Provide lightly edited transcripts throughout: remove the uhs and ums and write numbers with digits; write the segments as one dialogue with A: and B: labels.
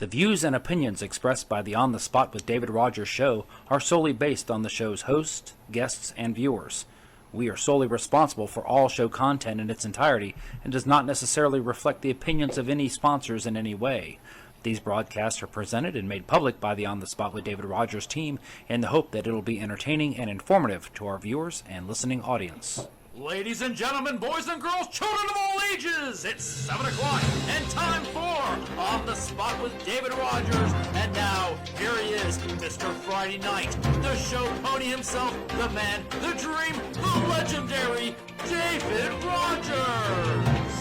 A: The views and opinions expressed by the On the Spot with David Rodgers show are solely based on the show's host, guests, and viewers. We are solely responsible for all show content in its entirety and does not necessarily reflect the opinions of any sponsors in any way. These broadcasts are presented and made public by the On the Spot with David Rodgers team in the hope that it will be entertaining and informative to our viewers and listening audience.
B: Ladies and gentlemen, boys and girls, children of all ages, it's 7 o'clock and time for On the Spot with David Rodgers. And now, here he is, Mr. Friday Night, the show pony himself, the man, the dream, the legendary David Rodgers.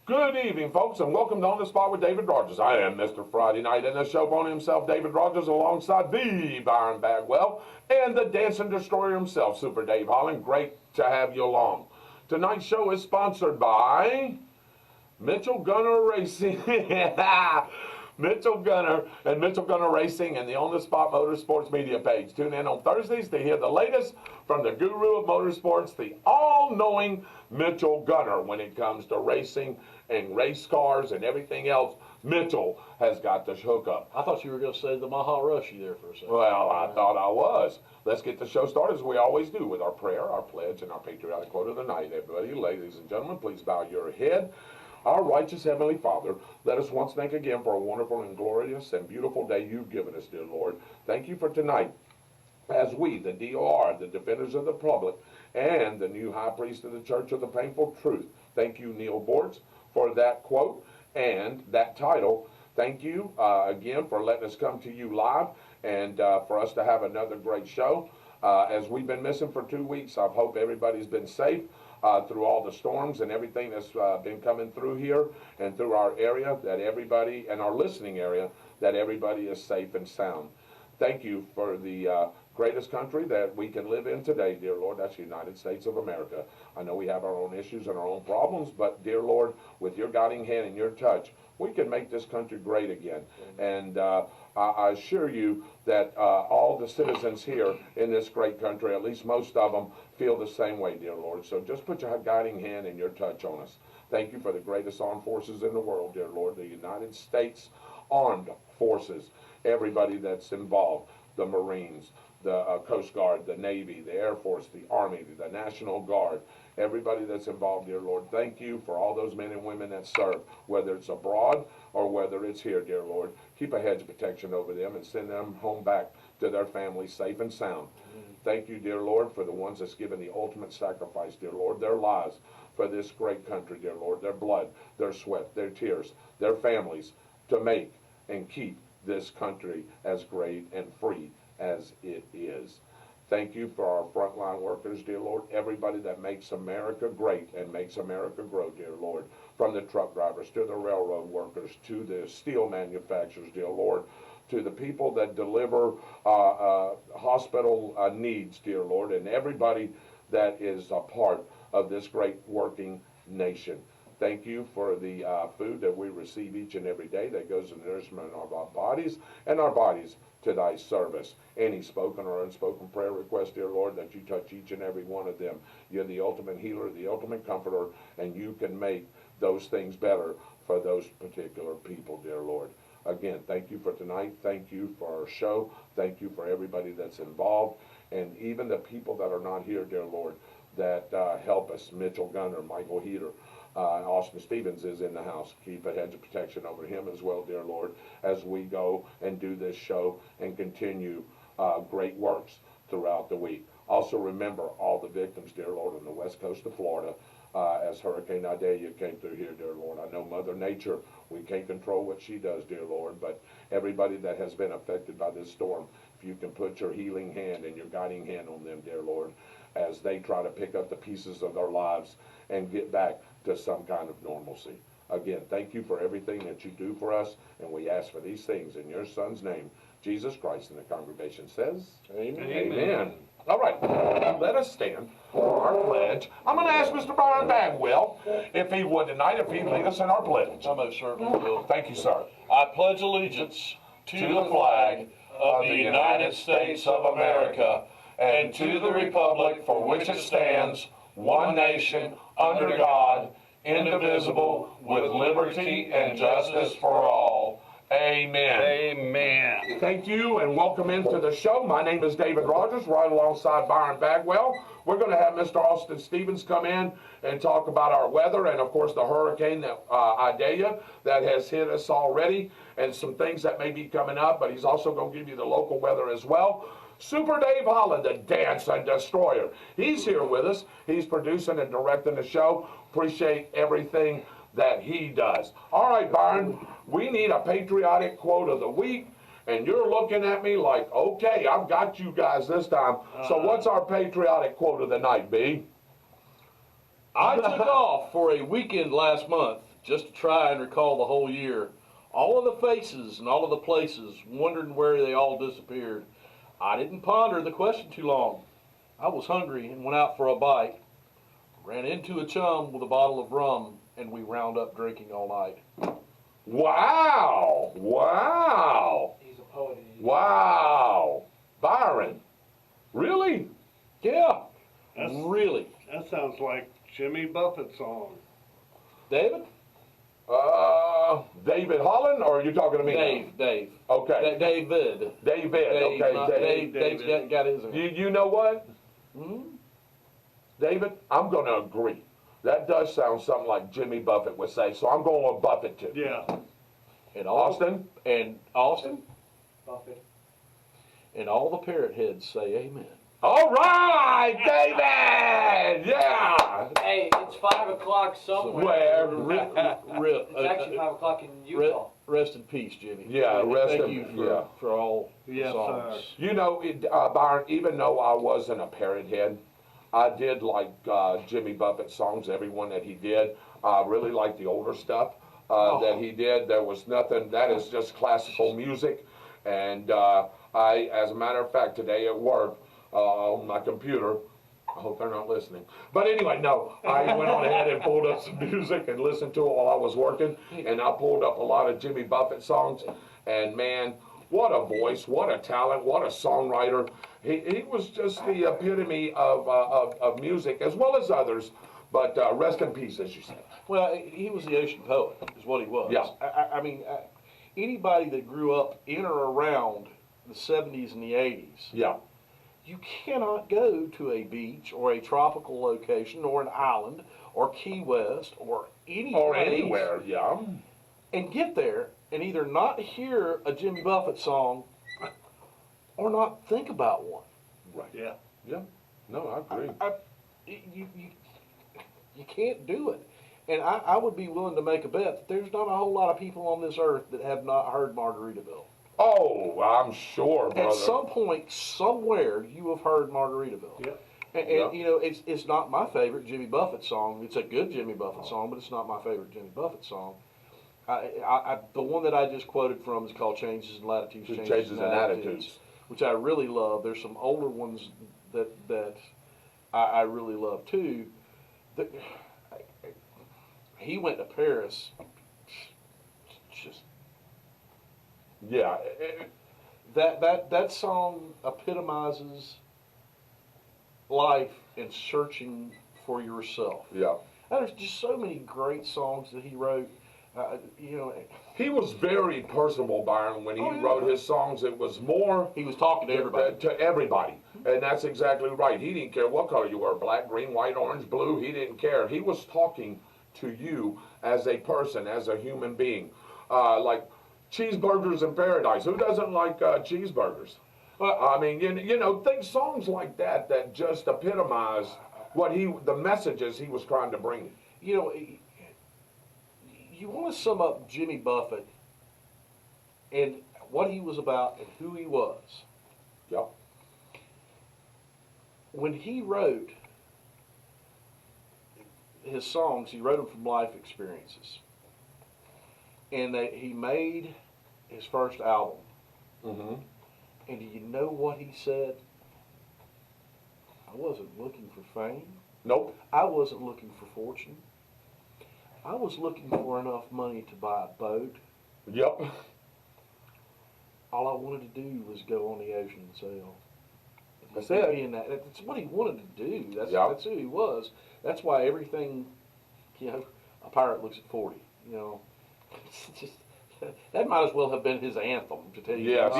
C: Good evening, folks, and welcome to On the Spot with David Rodgers. I am Mr. Friday Night, and the show pony himself, David Rodgers, alongside the Byron Bagwell and the dancing destroyer himself, Super Dave Holland. Great to have you along. Tonight's show is sponsored by Mitchell Gunner Racing. Mitchell Gunner and Mitchell Gunner Racing and the On the Spot Motorsports media page. Tune in on Thursdays to hear the latest from the guru of motorsports, the all-knowing Mitchell Gunner. When it comes to racing and race cars and everything else, Mitchell has got the hookup.
D: I thought you were going to say the Maha Rushy there for a second.
C: Well, I thought I was. Let's get the show started as we always do with our prayer, our pledge, and our patriotic quote of the night. Everybody, ladies and gentlemen, please bow your head. Our righteous Heavenly Father, let us once thank again for a wonderful and glorious and beautiful day you've given us, dear Lord. Thank you for tonight. As we, the DOR, the defenders of the public, and the new high priest of the Church of the Painful Truth, thank you, Neil Bortz, for that quote and that title. Thank you again for letting us come to you live and for us to have another great show. As we've been missing for 2 weeks, I hope everybody's been safe through all the storms and everything that's been coming through here and through our area, that everybody, and our listening area, that everybody is safe and sound. Thank you for the greatest country that we can live in today, dear Lord. That's the United States of America. I know we have our own issues and our own problems, but dear Lord, with your guiding hand and your touch, we can make this country great again. And I assure you that all the citizens here in this great country, at least most of them, feel the same way, dear Lord. So just put your guiding hand and your touch on us. Thank you for the greatest armed forces in the world, dear Lord, the United States Armed Forces, everybody that's involved, the Marines, the Coast Guard, the Navy, the Air Force, the Army, the National Guard, everybody that's involved, dear Lord. Thank you for all those men and women that serve, whether it's abroad or whether it's here, dear Lord. Keep a hedge of protection over them and send them home back to their families safe and sound. Thank you, dear Lord, for the ones that's given the ultimate sacrifice, dear Lord, their lives for this great country, dear Lord, their blood, their sweat, their tears, their families, to make and keep this country as great and free as it is. Thank you for our frontline workers, dear Lord, everybody that makes America great and makes America grow, dear Lord, from the truck drivers to the railroad workers to the steel manufacturers, dear Lord, to the people that deliver hospital needs, dear Lord, and everybody that is a part of this great working nation. Thank you for the food that we receive each and every day that goes in the nourishment of our bodies and our bodies to thy service. Any spoken or unspoken prayer request, dear Lord, that you touch each and every one of them. You're the ultimate healer, the ultimate comforter, and you can make those things better for those particular people, dear Lord. Again, thank you for tonight. Thank you for our show. Thank you for everybody that's involved, and even the people that are not here, dear Lord, that help us. Mitchell Gunner, Michael Heater, Austin Stevens is in the house. Keep a hedge of protection over him as well, dear Lord, as we go and do this show and continue great works throughout the week. Also remember all the victims, dear Lord, on the west coast of Florida as Hurricane Idalia came through here, dear Lord. I know Mother Nature, we can't control what she does, dear Lord, but everybody that has been affected by this storm, if you can put your healing hand and your guiding hand on them, dear Lord, as they try to pick up the pieces of their lives and get back to some kind of normalcy. Again, thank you for everything that you do for us, and we ask for these things in your Son's name, Jesus Christ, and the congregation says,
D: Amen.
C: Amen. All right, let us stand for our pledge. I'm going to ask Mr. Byron Bagwell if he would tonight, if he'd lead us in our pledge.
D: I most certainly will.
C: Thank you, sir.
D: I pledge allegiance to the flag of the United States of America and to the republic for which it stands, one nation, under God, indivisible, with liberty and justice for all. Amen.
E: Amen.
C: Thank you and welcome into the show. My name is David Rodgers, right alongside Byron Bagwell. We're going to have Mr. Austin Stevens come in and talk about our weather and, of course, the hurricane, Idalia, that has hit us already and some things that may be coming up, but he's also going to give you the local weather as well. Super Dave Holland, the Dance and Destroyer. He's here with us. He's producing and directing the show. Appreciate everything that he does. All right, Byron, we need a patriotic quote of the week, and you're looking at me like, okay, I've got you guys this time. So what's our patriotic quote of the night, B?
E: I took off for a weekend last month just to try and recall the whole year. All of the faces and all of the places, wondering where they all disappeared. I didn't ponder the question too long. I was hungry and went out for a bite. Ran into a chum with a bottle of rum, and we wound up drinking all night.
C: Wow! Wow!
F: He's a poet.
C: Wow! Byron, really?
E: Yeah,
G: That's,
E: really.
G: that sounds like Jimmy Buffett's song.
E: David?
C: David Holland, or are you talking to me?
E: Dave.
C: Okay.
E: David.
C: David.
E: Not
C: Okay.
E: Dave's got his.
C: You know what? David, I'm going to agree. That does sound something like Jimmy Buffett would say, so I'm going with Buffett too.
G: Yeah.
E: And all,
C: Austin?
E: And Austin?
F: Buffett.
E: And all the parrot heads say amen.
C: All right, David! Yeah!
F: Hey, it's 5 o'clock somewhere.
C: Where?
F: It's actually 5 o'clock in Utah.
E: Rest in peace, Jimmy.
C: Yeah, rest
E: Thank
C: in-
E: you
C: yeah.
E: for all the
G: Yes,
E: songs.
G: sir.
C: You know, Byron, even though I wasn't a parrot head, I did like Jimmy Buffett songs, everyone that he did. I really liked the older stuff that he did. There was nothing, that is just classical music. And I, as a matter of fact, today at work, on my computer, I hope they're not listening. But anyway, no, I went on ahead and pulled up some music and listened to it while I was working. And I pulled up a lot of Jimmy Buffett songs. And man, what a voice, what a talent, what a songwriter. He was just the epitome of music, as well as others. But rest in peace, as you said.
E: Well, he was the ocean poet, is what he was.
C: Yeah.
E: I mean, anybody that grew up in or around the 70s and the 80s,
C: Yeah.
E: you cannot go to a beach or a tropical location or an island or Key West or any
C: Or
E: place
C: anywhere, yeah.
E: and get there and either not hear a Jimmy Buffett song or not think about one.
C: Right.
G: Yeah.
C: Yeah. No, I agree.
E: You can't do it. And I would be willing to make a bet that there's not a whole lot of people on this earth that have not heard Margaritaville.
C: Oh, I'm sure, brother.
E: At some point, somewhere, you have heard Margaritaville.
G: Yep.
E: And
C: Yeah.
E: you know, it's not my favorite Jimmy Buffett song. It's a good Jimmy Buffett song, but it's not my favorite Jimmy Buffett song. The one that I just quoted from is called Changes in Latitudes,
C: Changes in Attitudes.
E: which I really love. There's some older ones that I really love too. He went to Paris. Just
C: Yeah.
E: that song epitomizes life and searching for yourself.
C: Yeah.
E: And there's just so many great songs that he wrote. You know,
C: He was very personable, Byron, when he
E: Oh, yeah.
C: wrote his songs. It was more
E: he was talking to everybody.
C: to everybody. And that's exactly right. He didn't care what color you were, black, green, white, orange, blue. He didn't care. He was talking to you as a person, as a human being. Like Cheeseburgers in Paradise. Who doesn't like cheeseburgers? I mean, you know, think songs like that that just epitomize what the messages he was trying to bring.
E: You know, you want to sum up Jimmy Buffett and what he was about and who he was.
C: Yep.
E: When he wrote his songs, he wrote them from life experiences. And that he made his first album.
C: Mm-hmm.
E: And do you know what he said? I wasn't looking for fame.
C: Nope.
E: I wasn't looking for fortune. I was looking for enough money to buy a boat.
C: Yep.
E: All I wanted to do was go on the ocean and sail. And
C: That's it.
E: Being that, that's what he wanted to do. That's
C: Yeah.
E: that's who he was. That's why everything, a pirate looks at 40. It's just that might as well have been his anthem, to tell you.
C: Yes,
E: to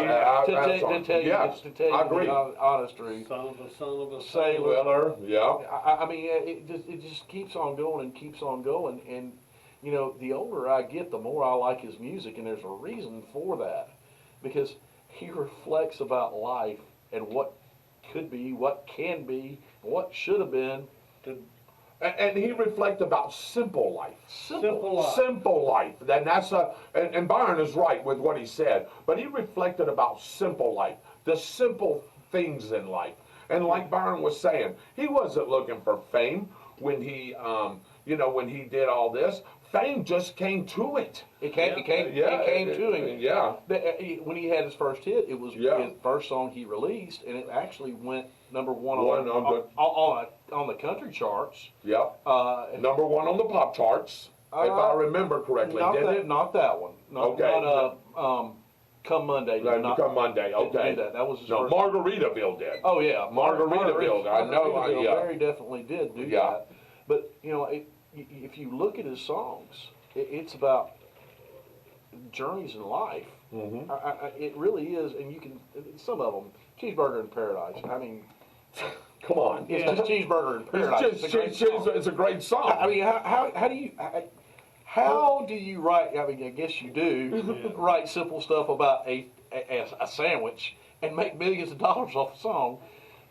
E: tell you
C: I agree.
E: the honest truth.
G: Son of a
E: Sailor.
C: Willer, yeah.
E: I mean, it just keeps on going and keeps on going. And, the older I get, the more I like his music. And there's a reason for that. Because he reflects about life and what could be, what can be, what should have been.
C: And he reflects about simple life.
G: Simple life.
C: Simple life. And that's and Byron is right with what he said. But he reflected about simple life, the simple things in life. And like Byron was saying, he wasn't looking for fame when he, when he did all this. Fame just came to it.
E: It came to him.
C: Yeah.
E: When he had his first hit, it was his first song he released, and it actually went number one on the country charts.
C: Yep. Number one on the pop charts, if I remember correctly.
E: Not that one. Come Monday.
C: Come Monday. Okay.
E: That was his
C: no,
E: first.
C: Margaritaville did.
E: Oh yeah,
C: Margaritaville. I know.
E: Margaritaville very definitely did do that. But if you look at his songs, it's about journeys in life.
C: Mm-hmm.
E: It really is, and you can some of them. Cheeseburger in Paradise. I mean,
C: come on.
E: It's just Cheeseburger in Paradise.
C: It's a great song.
E: I mean, how do you write? I mean, I guess you do write simple stuff about a sandwich and make millions of dollars off a song.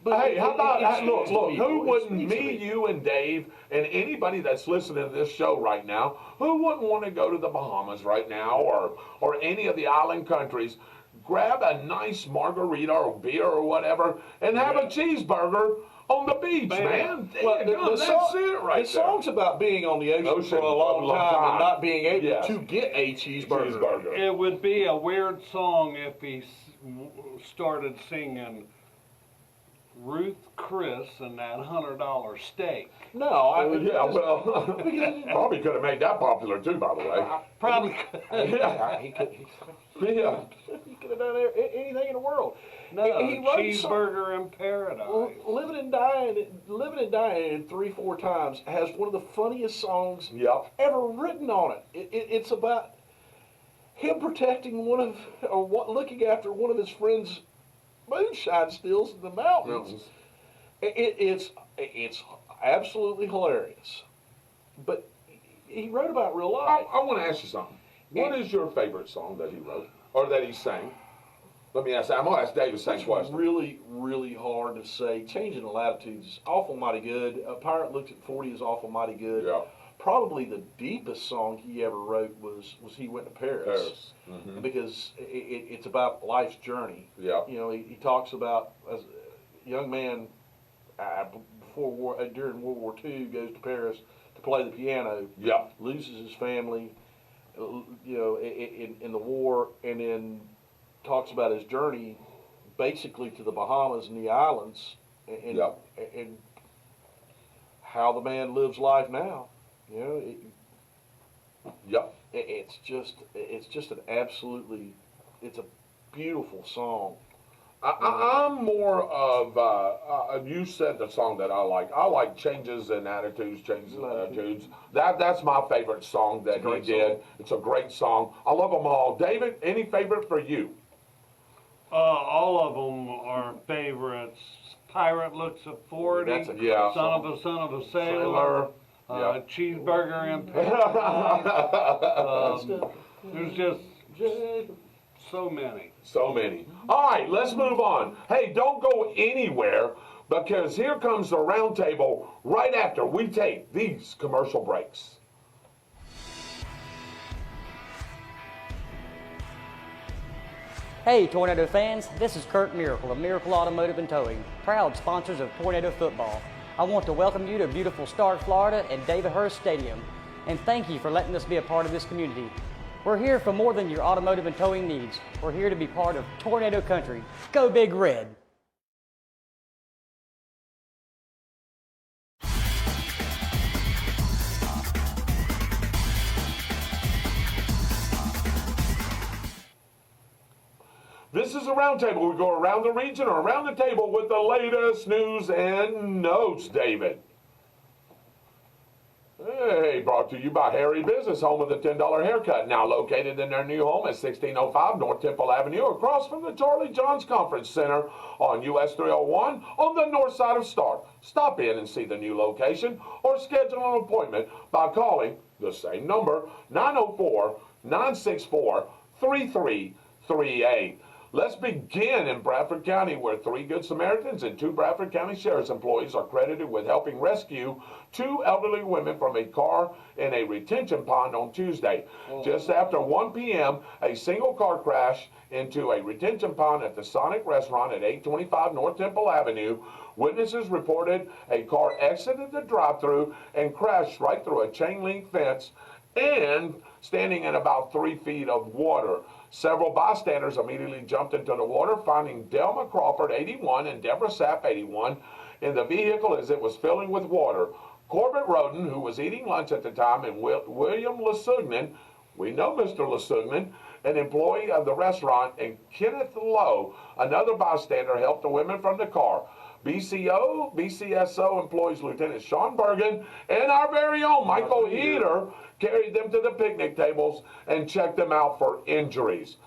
E: But
C: hey, how about look? Who wouldn't
E: me,
C: you, and Dave, and anybody that's listening to this show right now, who wouldn't want to go to the Bahamas right now, or any of the island countries, grab a nice margarita or beer or whatever, and have a cheeseburger on the beach, man?
E: Well,
C: that's it right
E: The song's about being on the ocean for a long time and not being able to get a cheeseburger.
G: It would be a weird song if he started singing Ruth Chris and that $100 steak.
E: No,
C: probably could have made that popular too, by the way.
G: Probably.
E: He could have done anything in the world.
G: No,
E: he wrote
G: Cheeseburger in Paradise.
E: Living and Dying 3-4 times has one of the funniest songs ever written on it. It's about him protecting looking after one of his friends' moonshine stills in the mountains. It's absolutely hilarious. But he wrote about real life.
C: I want to ask you something. What is your favorite song that he wrote or that he sang? Let me ask. I'm gonna ask David the same question.
E: Really, really hard to say. Changing the Latitudes is awful mighty good. A Pirate Looks at 40 is awful mighty good.
C: Yeah.
E: Probably the deepest song he ever wrote was He Went to Paris.
C: Mm-hmm.
E: Because it's about life's journey.
C: Yeah.
E: He talks about as a young man during World War II goes to Paris to play the piano.
C: Yeah.
E: Loses his family, in the war, and then talks about his journey basically to the Bahamas and the islands, and how the man lives life now. It's just an absolutely, it's a beautiful song.
C: I'm more of, you said the song that I like. I like Changes in Attitudes, Changes in Attitudes. That's my favorite song that he did. It's a great song. I love them all. David, any favorite for you?
G: All of them are favorites. Pirate Looks at 40,
E: That's a great
G: Son of a Sailor, Cheeseburger in Paradise. There's just so many.
C: So many. All right, let's move on. Hey, don't go anywhere, because here comes the round table right after we take these commercial breaks.
H: Hey Tornado fans, this is Kurt Miracle of Miracle Automotive and Towing, proud sponsors of Tornado Football. I want to welcome you to beautiful Stark, Florida at David Hurst Stadium, and thank you for letting us be a part of this community. We're here for more than your automotive and towing needs. We're here to be part of Tornado Country. Go Big Red!
C: This is a roundtable. We go around the region or around the table with the latest news and notes, David. Hey, brought to you by Harry Business, home of the $10 haircut, now located in their new home at 1605 North Temple Avenue, across from the Charlie Johns Conference Center on US 301 on the north side of Stark. Stop in and see the new location or schedule an appointment by calling the same number, 904-964-3338. Let's begin in Bradford County, where 3 Good Samaritans and 2 Bradford County Sheriff's employees are credited with helping rescue 2 elderly women from a car in a retention pond on Tuesday. Just after 1 p.m., a single car crashed into a retention pond at the Sonic Restaurant at 825 North Temple Avenue. Witnesses reported a car exited the drive-thru and crashed right through a chain-link fence and standing in about 3 feet of water. Several bystanders immediately jumped into the water, finding Delma Crawford, 81, and Deborah Sapp, 81, in the vehicle as it was filling with water. Corbett Roden, who was eating lunch at the time, and William Lesugnan, we know Mr. Lesugnan, an employee of the restaurant, and Kenneth Lowe, another bystander, helped the women from the car. BCSO employees Lieutenant Sean Bergen and our very own Michael Heater carried them to the picnic tables and checked them out for injuries.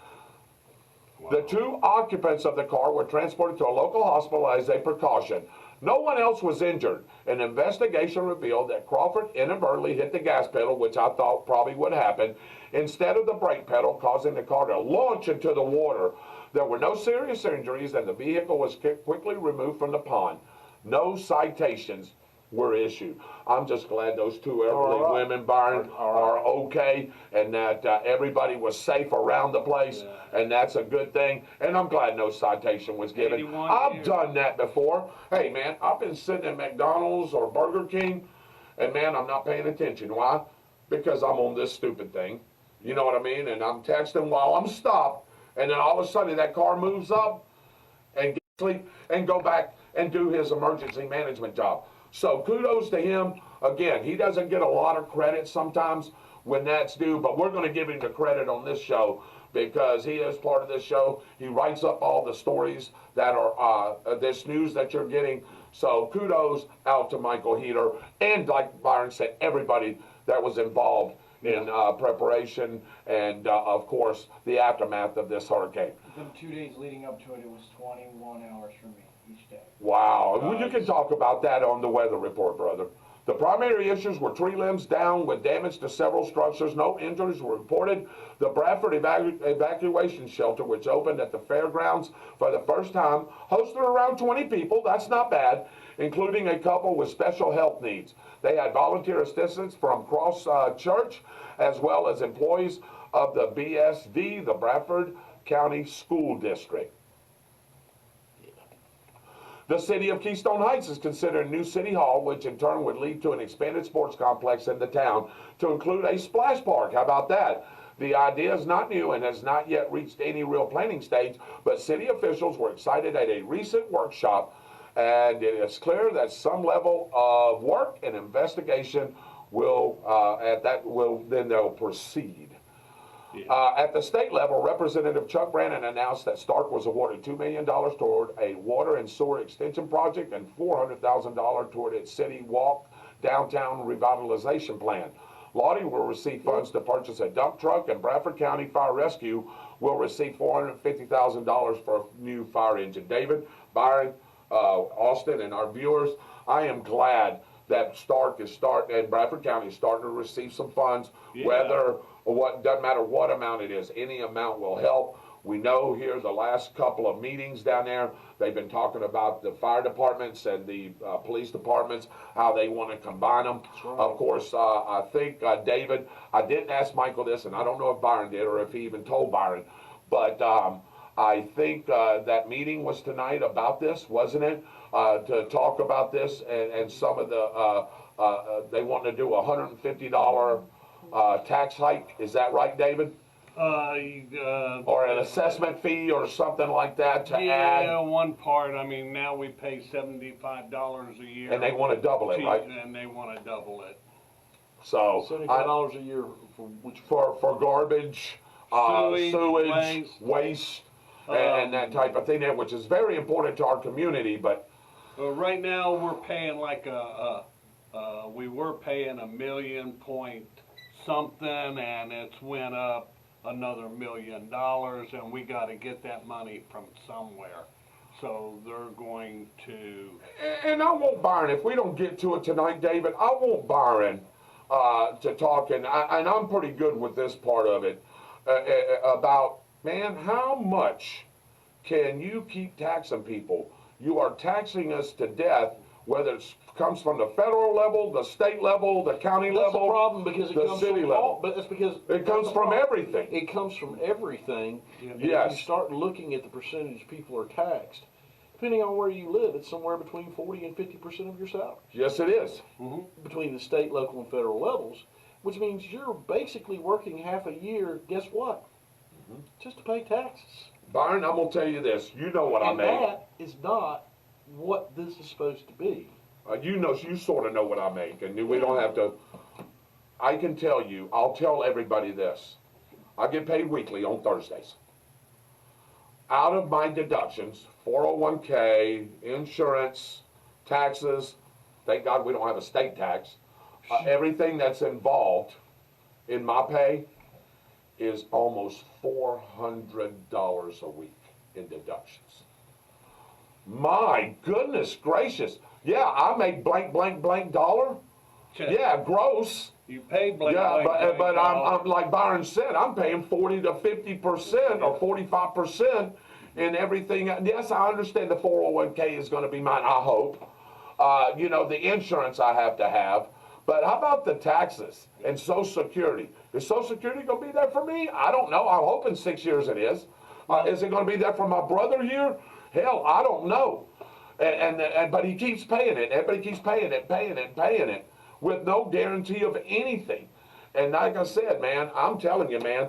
C: The 2 occupants of the car were transported to a local hospital as a precaution. No one else was injured. An investigation revealed that Crawford inadvertently hit the gas pedal, which I thought probably would happen, instead of the brake pedal, causing the car to launch into the water. There were no serious injuries, and the vehicle was quickly removed from the pond. No citations were issued. I'm just glad those 2 elderly women, Byron, are okay, and that everybody was safe around the place, and that's a good thing. And I'm glad no citation was given. I've done that before. Hey, man, I've been sitting at McDonald's or Burger King, and, man, I'm not paying attention. Why? Because I'm on this stupid thing. You know what I mean? And I'm texting while I'm stopped, and then all of a sudden that car moves up and get sleep and go back and do his emergency management job. So kudos to him. Again, he doesn't get a lot of credit sometimes when that's due, but we're going to give him the credit on this show because he is part of this show. He writes up all the stories that are this news that you're getting. So kudos out to Michael Heater and, like Byron said, everybody that was involved in preparation and, of course, the aftermath of this hurricane.
F: The 2 days leading up to it, it was 21 hours for me each day.
C: Wow. Well, you can talk about that on the weather report, brother. The primary issues were tree limbs down with damage to several structures. No injuries were reported. The Bradford evacuation shelter, which opened at the fairgrounds for the first time, hosted around 20 people. That's not bad, including a couple with special health needs. They had volunteer assistance from Cross Church, as well as employees of the BSD, the Bradford County School District. The city of Keystone Heights is considering a new city hall, which in turn would lead to an expanded sports complex in the town to include a splash park. How about that? The idea is not new and has not yet reached any real planning stage, but city officials were excited at a recent workshop, and it is clear that some level of work and investigation will, then they'll proceed. At the state level, Representative Chuck Brannon announced that Stark was awarded $2 million toward a water and sewer extension project and $400,000 toward its city walk downtown revitalization plan. Lottie will receive funds to purchase a dump truck, and Bradford County Fire Rescue will receive $450,000 for a new fire engine. David, Byron, Austin, and our viewers, I am glad that Stark is and Bradford County is starting to receive some funds, whether or what, doesn't matter what amount it is, any amount will help. We know here the last couple of meetings down there, they've been talking about the fire departments and the police departments, how they want to combine them. Right. Of course, I think, David, I didn't ask Michael this, and I don't know if Byron did or if he even told Byron, but I think that meeting was tonight about this, wasn't it? To talk about this and some of the, they want to do a $150 tax hike. Is that right, David? Or an assessment fee or something like that to add.
G: Yeah, one part. I mean, now we pay $75 a year.
C: And they want to double it, right?
G: And they want to double it.
C: So
E: $75 a year
C: for garbage, sewage, waste. and that type of thing, which is very important to our community. But
G: Right now, we're paying like we were paying $1 million point something, and it's went up another $1 million, and we got to get that money from somewhere. So they're going to.
C: and I want Byron, if we don't get to it tonight, David, I want Byron to talk, and I'm pretty good with this part of it, about, man, how much can you keep taxing people? You are taxing us to death, whether it comes from the federal level, the state level, the county
E: That's
C: level,
E: the problem, because it
C: the
E: comes
C: city
E: from
C: level.
E: all, but that's because
C: It comes from everything.
E: It comes from everything. And
C: Yes.
E: if you start looking at the percentage people are taxed, depending on where you live, it's somewhere between 40 and 50% of your salary.
C: Yes, it is.
E: Between the state, local, and federal levels, which means you're basically working half a year, guess what? Just to pay taxes.
C: Byron, I'm going to tell you this. You know what I
E: And
C: make.
E: that is not what this is supposed to be.
C: You know, you sort of know what I make, and we don't have to. I can tell you, I'll tell everybody this. I get paid weekly on Thursdays. Out of my deductions, 401k, insurance, taxes, thank God we don't have a state tax, everything that's involved in my pay is almost $400 a week in deductions. My goodness gracious. Yeah, I make blank, blank, blank dollar. Yeah, gross.
G: You pay blank.
C: Yeah,
G: blank,
C: but
G: blank,
C: I'm like Byron said, I'm paying 40 to 50% or 45% in everything. Yes, I understand the 401k is going to be mine, I hope. You know, the insurance I have to have. But how about the taxes and Social Security? Is Social Security going to be there for me? I don't know. I'm hoping 6 years it is. Is it going to be there for my brother here? Hell, I don't know. But he keeps paying it. Everybody keeps paying it with no guarantee of anything. And like I said, man, I'm telling you, man,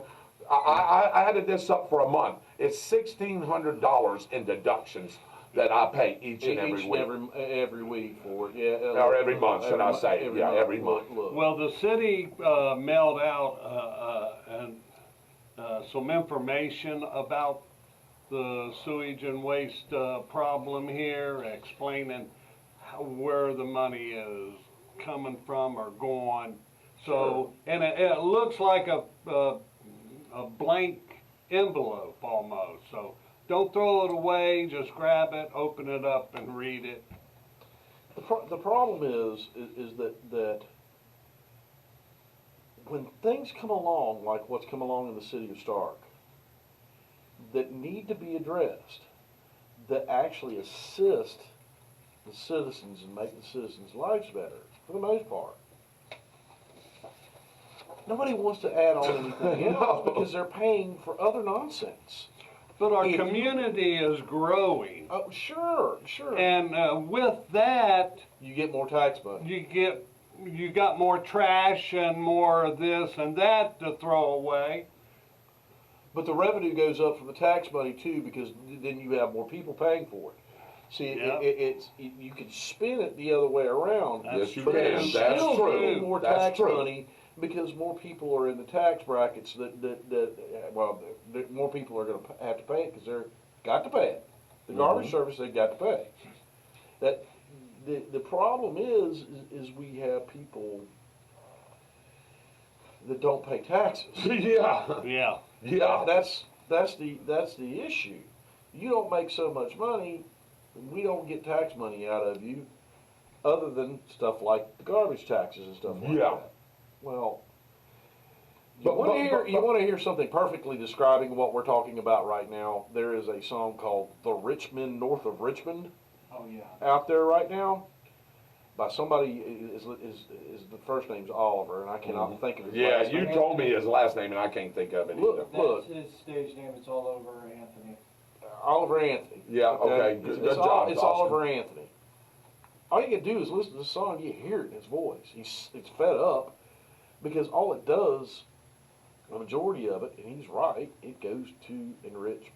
C: I added this up for a month. It's $1,600 in deductions that I pay each and every week.
E: Every week for it, yeah.
C: Or every month, should I say? Every month.
E: Look.
G: Well, the city mailed out some information about the sewage and waste problem here, explaining where the money is coming from or going. So, and it looks like a blank envelope almost. So don't throw it away. Just grab it, open it up, and read it.
E: The problem is that when things come along like what's come along in the city of Stark that need to be addressed, that actually assist the citizens and make the citizens' lives better, for the most part, nobody wants to add on anything else because they're paying for other nonsense.
G: But our community is growing.
E: Oh, sure.
G: And with that,
E: You get more tax money.
G: you got more trash and more of this and that to throw away.
E: But the revenue goes up from the tax money too, because then you have more people paying for it. See,
G: Yep.
E: you can spin it the other way around.
C: Yes, you
E: but
C: can.
E: you're
C: That's
E: still
C: true.
E: getting more
C: That's
E: tax
C: true.
E: money because more people are in the tax brackets more people are going to have to pay it because they're got to pay it. The garbage service, they've got to pay. That the problem is we have people that don't pay taxes.
C: Yeah.
G: Yeah.
E: That's the issue. You don't make so much money, we don't get tax money out of you, other than stuff like the garbage taxes and stuff like that. Well, you want to hear something perfectly describing what we're talking about right now? There is a song called "The Richmond North of Richmond"
F: Oh, yeah.
E: out there right now by somebody. Is the first name's Oliver, and I cannot think of his
C: Yeah,
E: last
C: you
E: name.
C: told me his last name, and I can't think of it either.
E: Look.
F: That's his stage name. It's all over Anthony.
E: Oliver Anthony.
C: Yeah, okay, good job,
E: It's
C: Austin.
E: Oliver Anthony. All you can do is listen to the song, you hear it in his voice. It's fed up because all it does, the majority of it, and he's right, it goes to enrich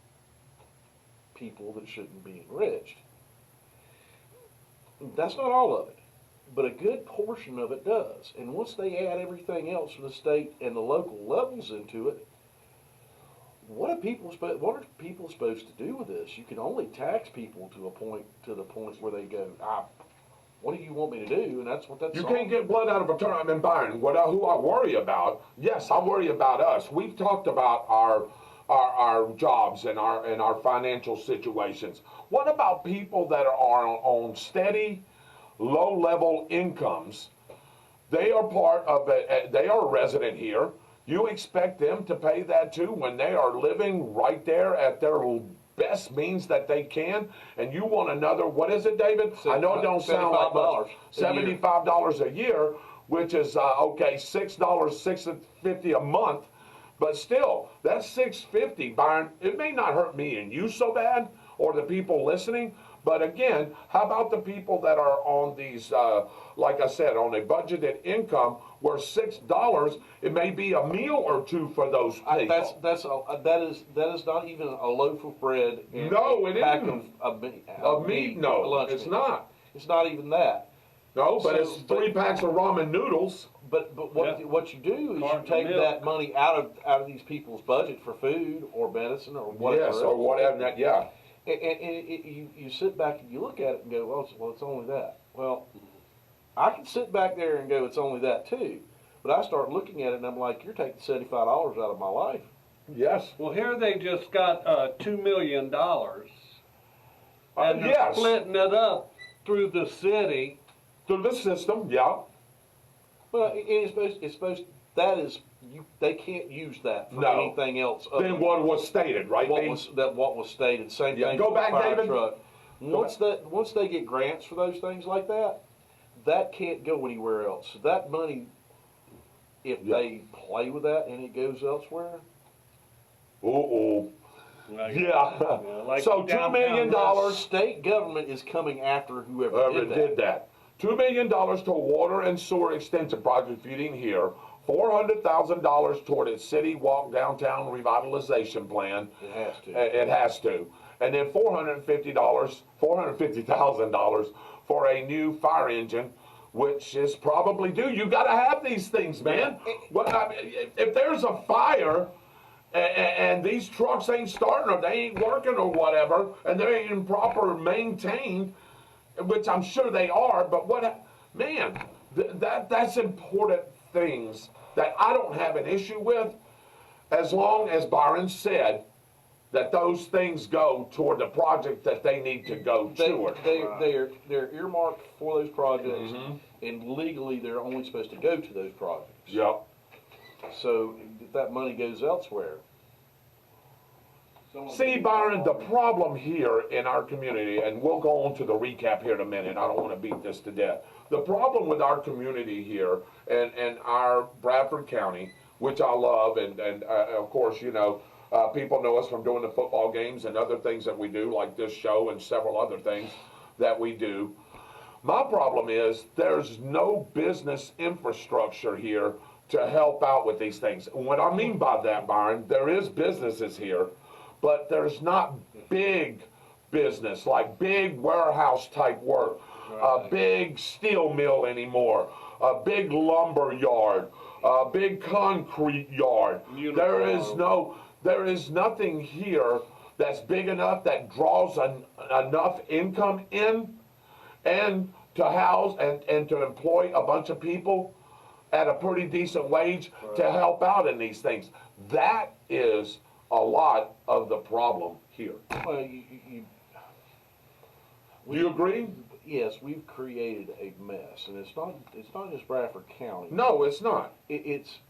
E: people that shouldn't be enriched. That's not all of it, but a good portion of it does. And once they add everything else from the state and the local levels into it, what are people supposed to do with this? You can only tax people to the point where they go, what do you want me to do? And that's what that's.
C: You can't get blood out of a turnip. And Byron, who I worry about? Yes, I worry about us. We've talked about our jobs and our financial situations. What about people that are on steady, low-level incomes? They are part of it. They are a resident here. You expect them to pay that too when they are living right there at their best means that they can, and you want another, what is it, David? I know it don't sound like much. $75 a year, which is okay, $6.50 a month, but still, that's $6.50, Byron. It may not hurt me and you so bad, or the people listening, but again, how about the people that are on these, like I said, on a budgeted income where $6, it may be a meal or two for those people.
E: That is not even a loaf of bread and
C: No, it
E: a pack
C: isn't.
E: of
C: meat,
E: meat.
C: no,
E: lunch
C: it's
E: meat.
C: not.
E: It's not even that.
C: No, but
E: So,
C: it's 3 packs of ramen noodles.
E: But what you do is you take that money out of these people's budget for food or medicine or whatever.
C: Yes, or whatever. Yeah.
E: And you sit back and you look at it and go, well, it's only that. Well, I can sit back there and go, it's only that too. But I start looking at it and I'm like, you're taking $75 out of my life.
C: Yes.
G: Well, here they just got $2 million, and they're
C: yes.
G: splitting it up through the city.
C: Through the system, yeah.
E: Well, it's supposed that is they can't use that for
C: No.
E: anything else.
C: Than what was stated, right?
E: What was stated. Same
C: Yeah,
E: thing.
C: go
E: with the
C: back,
E: fire
C: David.
E: truck. Once they get grants for those things like that, that can't go anywhere else. So that money, if they play with that and it goes elsewhere,
G: Like,
C: Yeah.
G: like
C: So $2
G: downtown
C: million.
E: state government is coming after whoever did that.
C: $2 million to water and sewer extension project feeding here. $400,000 toward its city walk downtown revitalization plan.
E: It has to.
C: It has to. And then $450,000 for a new fire engine, which is probably due. You got to have these things, man. If there's a fire and these trucks ain't starting or they ain't working or whatever, and they ain't proper maintained, which I'm sure they are, but that's important things that I don't have an issue with, as long as Byron said that those things go toward the project that they need to go toward.
E: They're earmarked for those projects, and legally they're only supposed to go to those projects.
C: Yep.
E: So if that money goes elsewhere.
C: See, Byron, the problem here in our community, and we'll go on to the recap here in a minute, I don't want to beat this to death. The problem with our community here and our Bradford County, which I love, and of course, people know us from doing the football games and other things that we do, like this show and several other things that we do. My problem is there's no business infrastructure here to help out with these things. And what I mean by that, Byron, there is businesses here, but there's not big business, like big warehouse type work, a big steel mill anymore, a big lumber yard, a big concrete yard. There is nothing here that's big enough that draws enough income in and to house and to employ a bunch of people at a pretty decent wage to help out in these things. That is a lot of the problem here.
E: Well,
C: Do you agree?
E: Yes, we've created a mess, and it's not just Bradford County.
C: No, it's not.
E: It's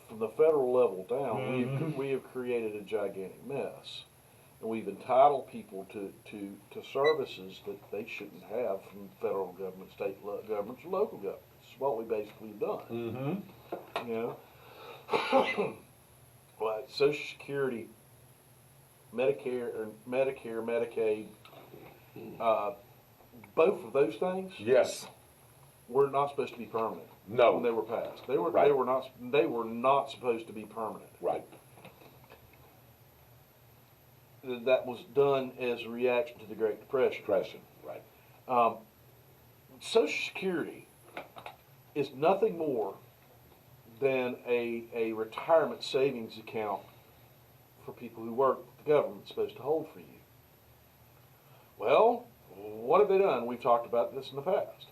E: from the federal level down. We have created a gigantic mess, and we've entitled people to services that they shouldn't have from federal government, state governments, or local governments. It's what we basically have done. Like Social Security, Medicare, Medicaid, both of those things
C: Yes.
E: were not supposed to be permanent.
C: No.
E: When they were passed, they were
C: Right.
E: not supposed to be permanent.
C: Right.
E: That was done as a reaction to the Great Depression.
C: Right.
E: Social Security is nothing more than a retirement savings account for people who work the government's supposed to hold for you. Well, what have they done? We've talked about this in the past.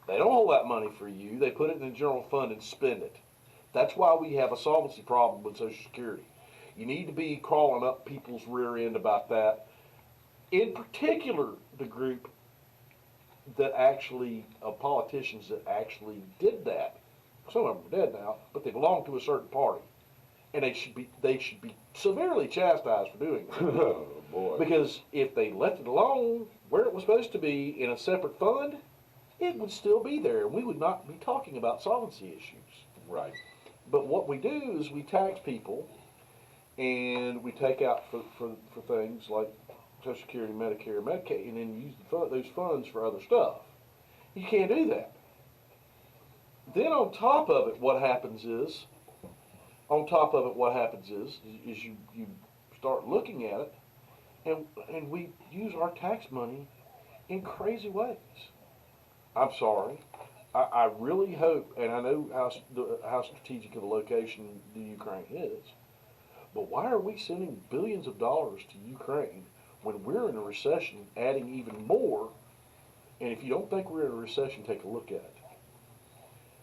E: They don't hold that money for you. They put it in the general fund and spend it. That's why we have a solvency problem with Social Security. You need to be crawling up people's rear end about that. In particular, the group that actually, of politicians that actually did that. Some of them are dead now, but they belong to a certain party. And they should be severely chastised for doing that.
C: Oh, boy.
E: Because if they left it alone where it was supposed to be in a separate fund, it would still be there. We would not be talking about solvency issues.
C: Right.
E: But what we do is we tax people, and we take out for things like Social Security, Medicare, Medicaid, and then use those funds for other stuff. You can't do that. Then on top of it, what happens is you start looking at it, and we use our tax money in crazy ways. I'm sorry. I really hope, and I know how strategic of a location the Ukraine is, but why are we sending billions of dollars to Ukraine when we're in a recession, adding even more? And if you don't think we're in a recession, take a look at it.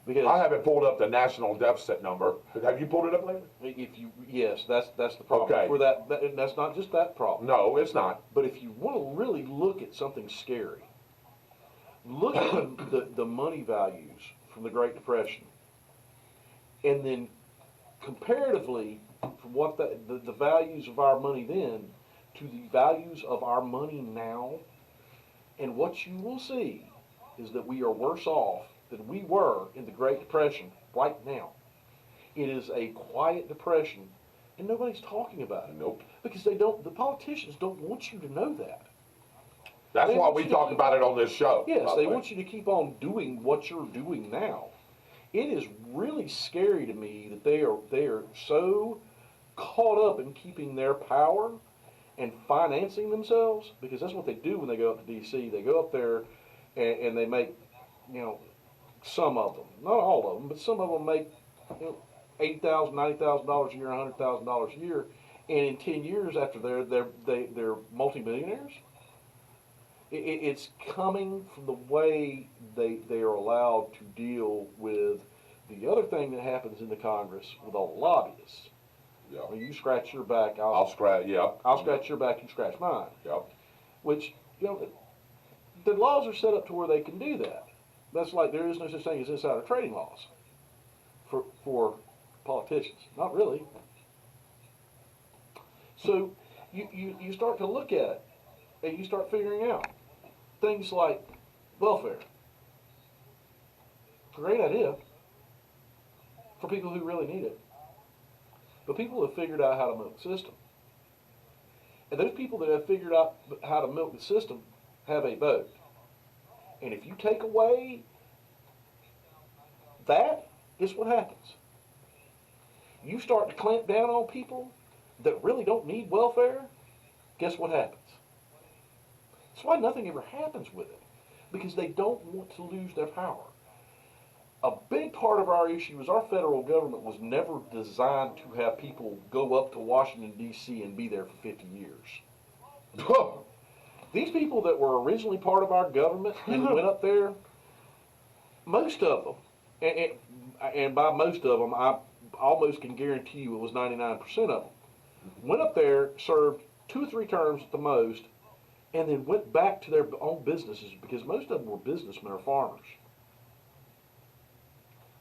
E: Because
C: I haven't pulled up the national deficit number. Have you pulled it up lately?
E: Yes, that's the problem.
C: Okay.
E: For that's not just that problem.
C: No, it's not.
E: But if you want to really look at something scary, look at the money values from the Great Depression, and then comparatively from what the values of our money then to the values of our money now, and what you will see is that we are worse off than we were in the Great Depression right now. It is a quiet depression, and nobody's talking about it.
C: Nope.
E: Because the politicians don't want you to know that.
C: That's
E: They
C: why
E: want
C: we
E: you
C: talk
E: to-
C: about it on this show.
E: Yes,
C: by the
E: they
C: way.
E: want you to keep on doing what you're doing now. It is really scary to me that they are so caught up in keeping their power and financing themselves, because that's what they do when they go up to D.C. They go up there and they make, some of them, not all of them, but some of them make $80,000, $90,000 a year, $100,000 a year, and in 10 years after they're multimillionaires. It's coming from the way they are allowed to deal with the other thing that happens in the Congress with all the lobbyists.
C: Yeah.
E: When you scratch your back,
C: I'll scratch. Yeah.
E: I'll scratch your back, you scratch mine.
C: Yep.
E: Which, the laws are set up to where they can do that. That's like there is no such thing as insider trading laws for politicians. Not really. So you start to look at it, and you start figuring out things like welfare. Great idea for people who really need it. But people have figured out how to milk the system. And those people that have figured out how to milk the system have a vote. And if you take away that, is what happens. You start to clamp down on people that really don't need welfare, guess what happens? That's why nothing ever happens with it, because they don't want to lose their power. A big part of our issue is our federal government was never designed to have people go up to Washington, D.C. and be there for 50 years. These people that were originally part of our government and went up there, most of them, and by most of them, I almost can guarantee you it was 99% of them, went up there, served 2 or 3 terms at the most, and then went back to their own businesses, because most of them were businessmen or farmers.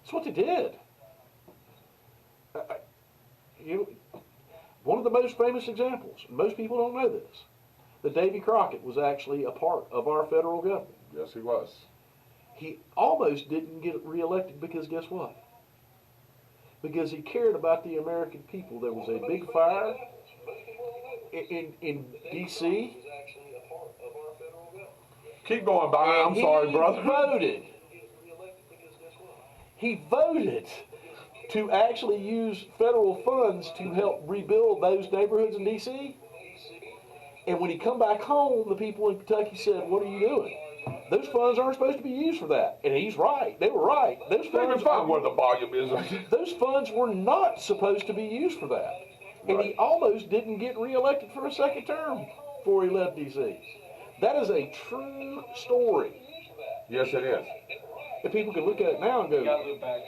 E: That's what they did. One of the most famous examples, and most people don't know this, that Davy Crockett was actually a part of our federal government.
C: Yes, he was.
E: He almost didn't get reelected because guess what? Because he cared about the American people. There was a big fire in D.C.
C: Keep going, Byron. I'm sorry, brother.
E: He voted to actually use federal funds to help rebuild those neighborhoods in D.C. And when he come back home, the people in Kentucky said, "What are you doing? Those funds aren't supposed to be used for that." And he's right. They were right. Those
C: They can
E: funds
C: find where the volume is.
E: Those funds were not supposed to be used for that. And he almost didn't get reelected for a second term before he left D.C. That is a true story.
C: Yes, it is.
E: And people can look at it now and go,
F: Look back.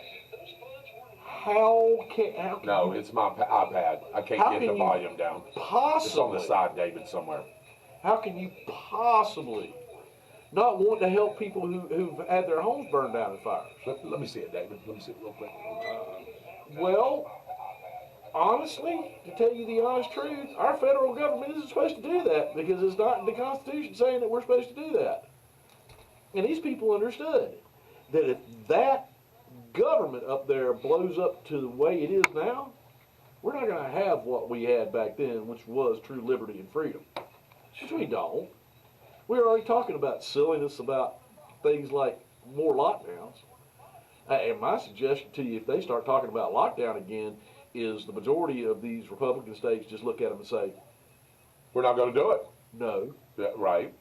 E: how can
C: No, it's my iPad. I
E: How
C: can't get
E: can
C: the
E: you
C: volume down. It's on
E: possibly,
C: the side, David, somewhere.
E: how can you possibly not want to help people who've had their homes burned down in fires?
C: Let me see it, David. Let me see it real quick.
E: Well, honestly, to tell you the honest truth, our federal government isn't supposed to do that because it's not in the Constitution saying that we're supposed to do that. And these people understood that if that government up there blows up to the way it is now, we're not going to have what we had back then, which was true liberty and freedom. Which we don't. We're already talking about silliness about things like more lockdowns. And my suggestion to you, if they start talking about lockdown again, is the majority of these Republican states just look at them and say,
C: We're not going to do it.
E: no.
C: Yeah, right.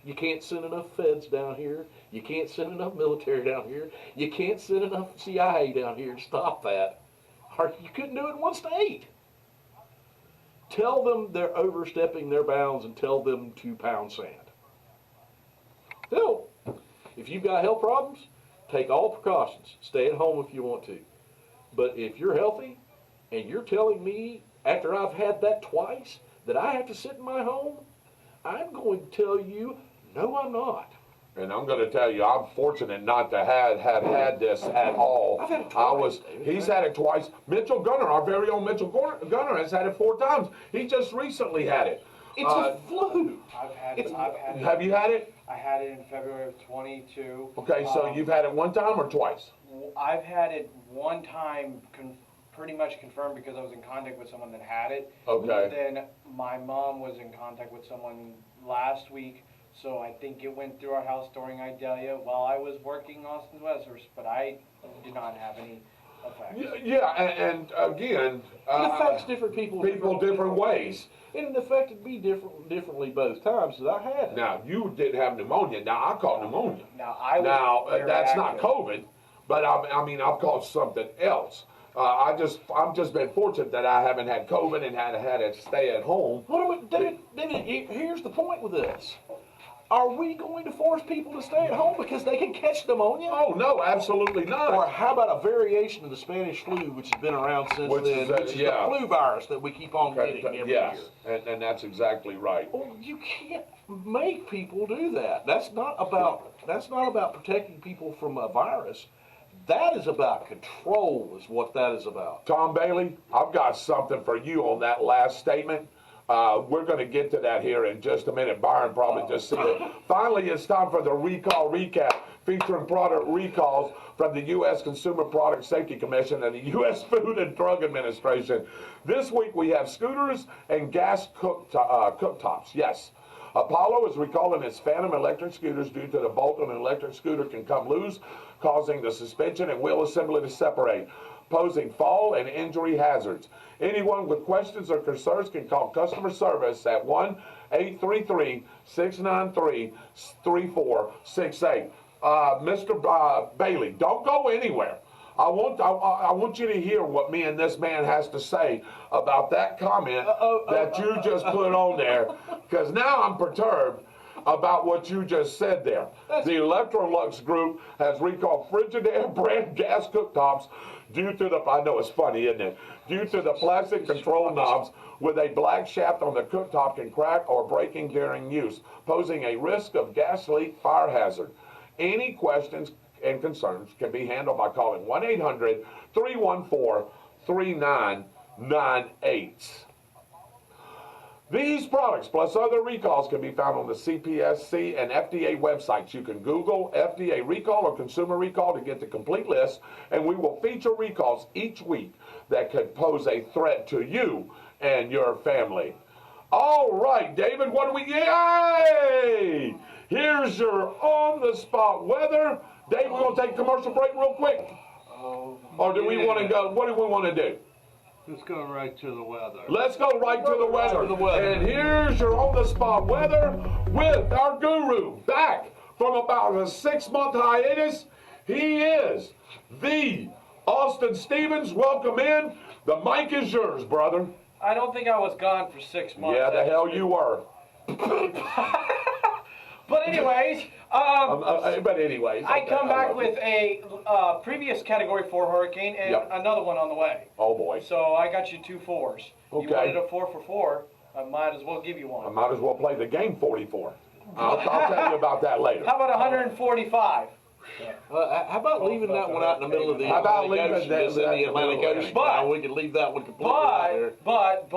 E: You can't send enough feds down here. You can't send enough military down here. You can't send enough CIA down here to stop that. Or you couldn't do it in one state. Tell them they're overstepping their bounds and tell them to pound sand. Still, if you've got health problems, take all precautions. Stay at home if you want to. But if you're healthy and you're telling me after I've had that twice that I have to sit in my home, I'm going to tell you, no, I'm not.
C: And I'm going to tell you, I'm fortunate not to have had this at all.
E: I've had it twice, David.
C: He's had it twice. Mitchell Gunner, our very own Mitchell Gunner, has had it 4 times. He just recently had it.
E: It's a flu.
F: I've had
E: It's-
F: it.
C: Have you had it?
F: I had it in February of 22.
C: Okay, so you've had it 1 time or twice?
F: I've had it one time, pretty much confirmed because I was in contact with someone that had it.
C: Okay.
F: Then my mom was in contact with someone last week, so I think it went through our house during Idalia while I was working Austin Weathers, but I did not have any effects.
C: Yeah, and again,
E: It affects different people.
C: different ways.
E: And it affected me differently both times that I had it.
C: Now, you didn't have pneumonia. Now, I caught pneumonia.
F: Now, I was
C: Now,
F: very
C: that's not
F: active.
C: COVID, but I mean, I've caught something else. I've just been fortunate that I haven't had COVID and had to stay at home.
E: What are we, David, here's the point with this. Are we going to force people to stay at home because they can catch pneumonia?
C: Oh no, absolutely
E: Or
C: not.
E: how about a variation of the Spanish flu, which has been around since
C: Which
E: then,
C: is,
E: which is
C: yeah.
E: the flu virus that we keep on getting every
C: Yes,
E: year?
C: and that's exactly right.
E: Well, you can't make people do that. That's not about protecting people from a virus. That is about control, is what that is about.
C: Tom Bailey, I've got something for you on that last statement. We're going to get to that here in just a minute. Byron probably just seen it. Finally, it's time for the recall recap featuring product recalls from the U.S. Consumer Product Safety Commission and the U.S. Food and Drug Administration. This week we have scooters and gas cooktops. Yes. Apollo is recalling its Phantom electric scooters due to the bolt on an electric scooter can come loose, causing the suspension and wheel assembly to separate, posing fall and injury hazards. Anyone with questions or concerns can call customer service at 1-833-693-3468. Mr. Bailey, don't go anywhere. I want you to hear what me and this man has to say about that comment that you just put on there, because now I'm perturbed about what you just said there. The Electrolux Group has recalled Frigidaire brand gas cooktops due to the, I know it's funny, isn't it? Due to the plastic control knobs with a black shaft on the cooktop can crack or breaking during use, posing a risk of gas leak fire hazard. Any questions and concerns can be handled by calling 1-800-314-3998. These products, plus other recalls, can be found on the CPSC and FDA websites. You can Google FDA recall or consumer recall to get the complete list, and we will feature recalls each week that could pose a threat to you and your family. All right, David, what do we get? Yay! Here's your on-the-spot weather. Dave, we're going to take a commercial break real quick. Or do we want to go? What do we want to do?
G: Let's go right to the weather.
C: Let's go right to the weather. And here's your on-the-spot weather with our guru back from about a 6-month hiatus. He is the Austin Stevens, welcome in. The mic is yours, brother.
F: I don't think I was gone for 6 months.
C: Yeah, the hell you were.
F: But anyways, I come back with a previous Category 4 hurricane and
C: Yep.
F: another one on the way.
C: Oh boy.
F: So I got you 2 4s.
C: Okay.
F: You wanted a 4 for 4. I might as well give you
C: I
F: one.
C: might as well play the game 44. I'll tell you about that later.
F: How about 145?
E: How about leaving that one out in the middle of the
C: How about
E: Atlantic
C: leaving
E: Ocean?
C: that-
E: Just in the Atlantic
C: that-
E: Ocean.
F: But-
E: Now we could leave that one completely out there.
F: But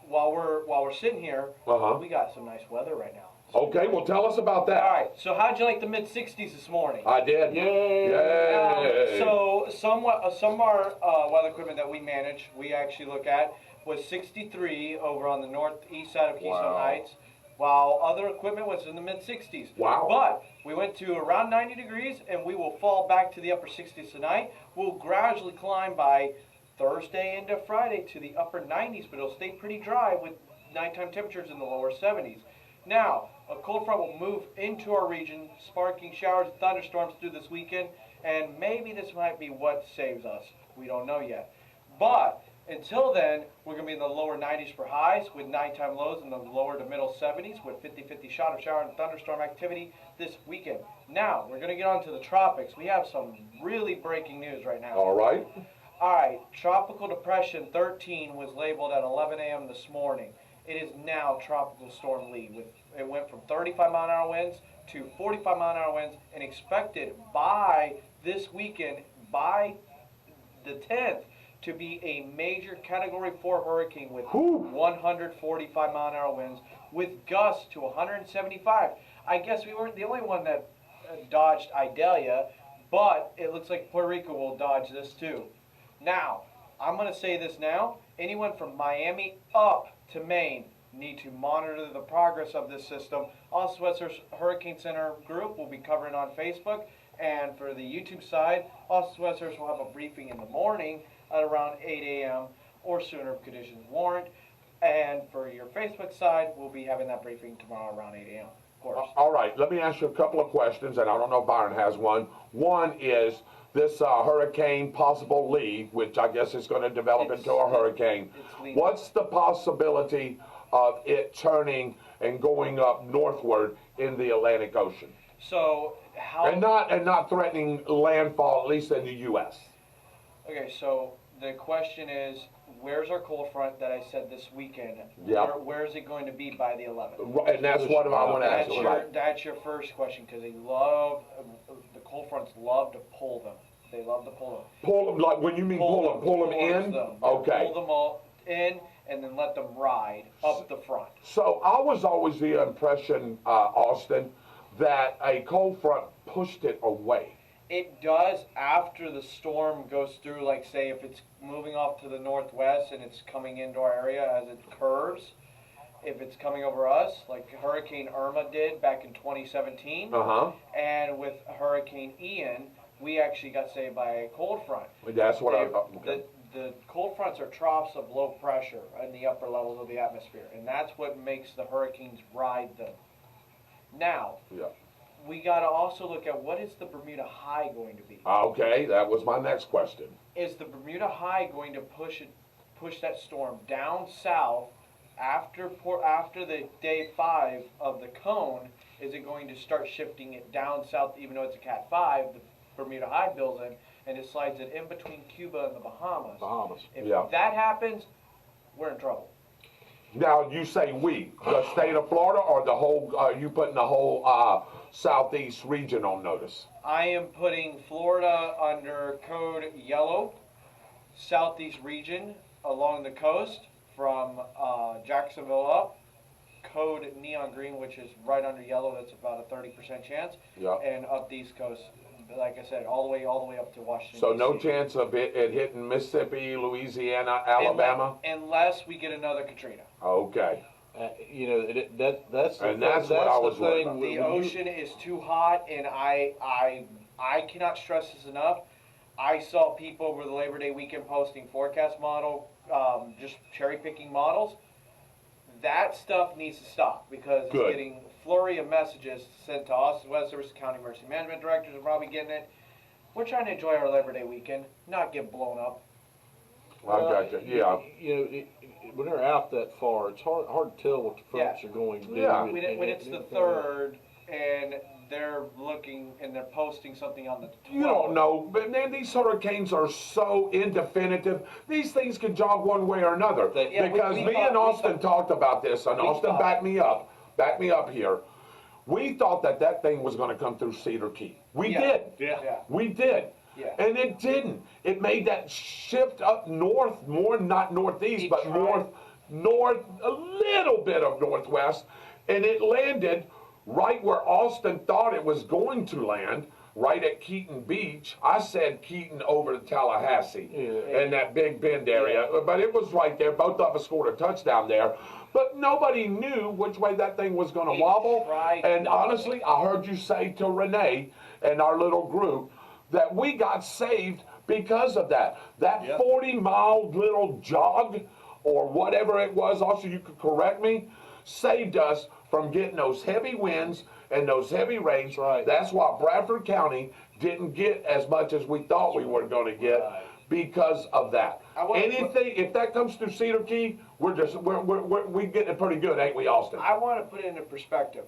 F: while we're sitting here,
C: Uh-huh.
F: we got some nice weather right now.
C: Okay, well tell us about that.
F: All right. So how'd you like the mid-60s this morning?
C: I did. Yay.
F: So some of our weather equipment that we manage, we actually look at, was 63 over on the northeast side of Keystone
C: Wow.
F: Heights, while other equipment was in the mid-60s.
C: Wow.
F: But we went to around 90 degrees, and we will fall back to the upper 60s tonight. We'll gradually climb by Thursday into Friday to the upper 90s, but it'll stay pretty dry with nighttime temperatures in the lower 70s. Now, a cold front will move into our region, sparking showers and thunderstorms through this weekend, and maybe this might be what saves us. We don't know yet. But until then, we're going to be in the lower 90s for highs with nighttime lows in the lower to middle 70s with 50-50 shot of shower and thunderstorm activity this weekend. Now, we're going to get on to the tropics. We have some really breaking news right now.
C: All right.
F: All right, Tropical Depression 13 was labeled at 11 a.m. this morning. It is now Tropical Storm Lee. It went from 35-mile-an-hour winds to 45-mile-an-hour winds, and expected by this weekend, by the 10th, to be a major Category 4 hurricane with 145-mile-an-hour winds, with gusts to 175. I guess we weren't the only one that dodged Idalia, but it looks like Puerto Rico will dodge this too. Now, I'm going to say this now. Anyone from Miami up to Maine need to monitor the progress of this system. Also, Western Hurricane Center group will be covering on Facebook. And for the YouTube side, Austin Westers will have a briefing in the morning at around 8 a.m. or sooner if conditions warrant. And for your Facebook side, we'll be having that briefing tomorrow around 8 a.m. Of course.
C: All right, let me ask you a couple of questions, and I don't know if Byron has one. One is this hurricane possible Lee, which I guess is going to develop into a hurricane. What's the possibility of it turning and going up northward in the Atlantic Ocean?
F: So how?
C: And not threatening landfall, at least in the U.S.
F: Okay, so the question is, where's our cold front that I said this weekend?
C: Yep.
F: Where is it going to be by the 11th?
C: And that's what I want to ask you.
F: That's your first question, because they love, the cold fronts love to pull them. They love to pull them.
C: Pull them, like when you mean pull them
F: towards
C: in?
F: them.
C: Okay.
F: Pull them all in and then let them ride up the front.
C: So I was always the impression, Austin, that a cold front pushed it away.
F: It does after the storm goes through, like say if it's moving off to the northwest and it's coming into our area as it curves. If it's coming over us, like Hurricane Irma did back in 2017, and with Hurricane Ian, we actually got saved by a cold front.
C: That's what
F: The cold fronts are troughs of low pressure in the upper levels of the atmosphere, and that's what makes the hurricanes ride them. Now, we got to also look at what is the Bermuda High going to be.
C: Okay, that was my next question.
F: Is the Bermuda High going to push that storm down south after the day 5 of the cone? Is it going to start shifting it down south, even though it's a Cat 5? The Bermuda High builds in, and it slides it in between Cuba and the Bahamas. If that happens, we're in trouble.
C: Now, you say we, the state of Florida, or the whole, you putting the whole southeast region on notice?
F: I am putting Florida under code yellow, southeast region along the coast from Jacksonville up, code neon green, which is right under yellow, that's about a 30% chance, and up the east coast, like I said, all the way up to Washington.
C: So
F: DC.
C: no chance of it hitting Mississippi, Louisiana, Alabama?
F: Unless we get another Katrina.
C: Okay.
E: You know, that's the
C: what I was worried about.
F: The ocean is too hot, and I cannot stress this enough. I saw people over the Labor Day weekend posting forecast model, just cherry picking models. That stuff needs to stop because it's getting flurry of messages sent to us, West Service County Emergency Management Directors are probably getting it. We're trying to enjoy our Labor Day weekend, not get blown up.
C: I got you. Yeah.
E: You know, when they're out that far, it's hard to tell what the folks are going to do.
C: Yeah.
F: When it's the 3rd and they're looking and they're posting something on the 12th.
C: You don't know, but man, these hurricanes are so indefinitive. These things can jog one way or another.
F: Yeah,
C: because
F: we
C: me
F: thought-
C: and Austin talked about this, and
F: we
C: Austin
F: thought-
C: back me up here. We thought that thing was going to come through Cedar Key. We
F: Yeah.
C: did.
F: Yeah.
C: We did.
F: Yeah.
C: And it didn't. It made that shift up north, more not northeast,
F: It
C: but
F: tried.
C: north, a little bit of northwest, and it landed right where Austin thought it was going to land, right at Keaton Beach. I said Keaton over to Tallahassee in that Big Bend area, but it was right there. Both of us scored a touchdown there. But nobody knew which way that thing was going to wobble.
F: tried
C: And
F: not.
C: honestly, I heard you say to Renee and our little group that we got saved because of that. That 40-mile little jog or whatever it was, also you could correct me, saved us from getting those heavy winds and those heavy rains.
E: Right.
C: That's why Bradford County didn't get as much as we thought we were going to get because of that. Anything, if that comes through Cedar Key, we're getting it pretty good, ain't we, Austin?
F: I want to put it into perspective.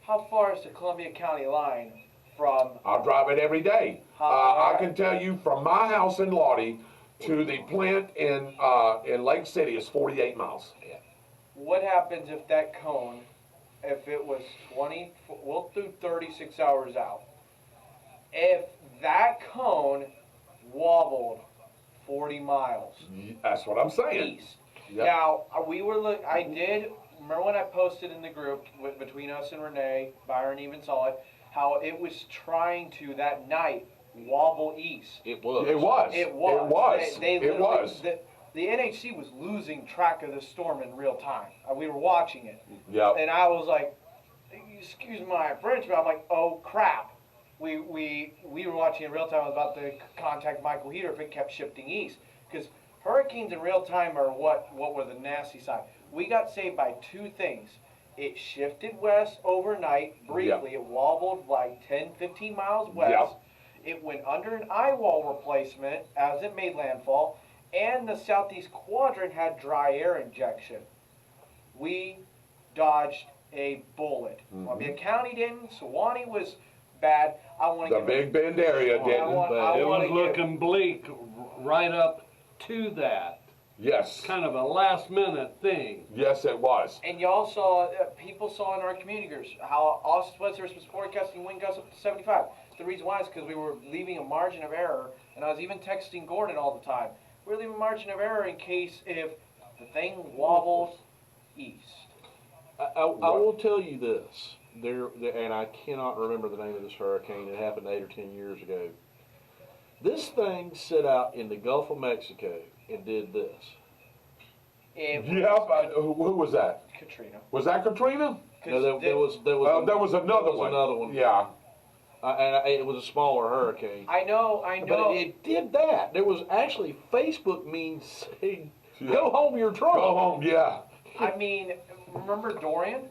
F: How far is the Columbia County line from?
C: I'll drive it every day. I can tell you from my house in Lottie to the plant in Lake City is 48 miles.
F: What happens if that cone, if it was 20, we'll do 36 hours out. If that cone wobbled 40 miles
C: That's what I'm saying.
F: east.
C: Yep.
F: Now, I did, remember when I posted in the group between us and Renee, Byron even saw it, how it was trying to, that night, wobble east.
E: It was.
C: It was.
F: It was.
C: It was.
F: They
C: It
F: literally-
C: was.
F: The NHC was losing track of the storm in real time. We were watching it.
C: Yep.
F: And I was like, excuse my French, but I'm like, oh crap. We were watching in real time. I was about to contact Michael Heater if it kept shifting east. Because hurricanes in real time are what were the nasty side. We got saved by two things. It shifted west overnight briefly.
C: Yep.
F: It wobbled like 10, 15 miles west.
C: Yep.
F: It went under an eye wall replacement as it made landfall. And the southeast quadrant had dry air injection. We dodged a bullet. Columbia County didn't. Sewanee was bad. I want to
C: The Big Bend area
F: I
C: didn't.
F: want- I
G: It
F: wanna
G: was looking bleak right up to that.
C: Yes.
G: Kind of a last minute thing.
C: Yes, it was.
F: And y'all saw, people saw in our community groups how Austin Weather Service was forecasting wind gusts up to 75. The reason why is because we were leaving a margin of error, and I was even texting Gordon all the time. We're leaving a margin of error in case if the thing wobbles east.
E: I will tell you this, and I cannot remember the name of this hurricane. It happened 8 or 10 years ago. This thing set out in the Gulf of Mexico and did this.
F: If
C: Yep. Who was that?
F: Katrina.
C: Was that Katrina?
E: No, there was
C: There was another one.
E: Another one.
C: Yeah.
E: And it was a smaller hurricane.
F: I know.
E: But it did that. There was actually Facebook memes saying, "Go home, you're drunk."
C: Go home. Yeah.
F: I mean, remember Dorian?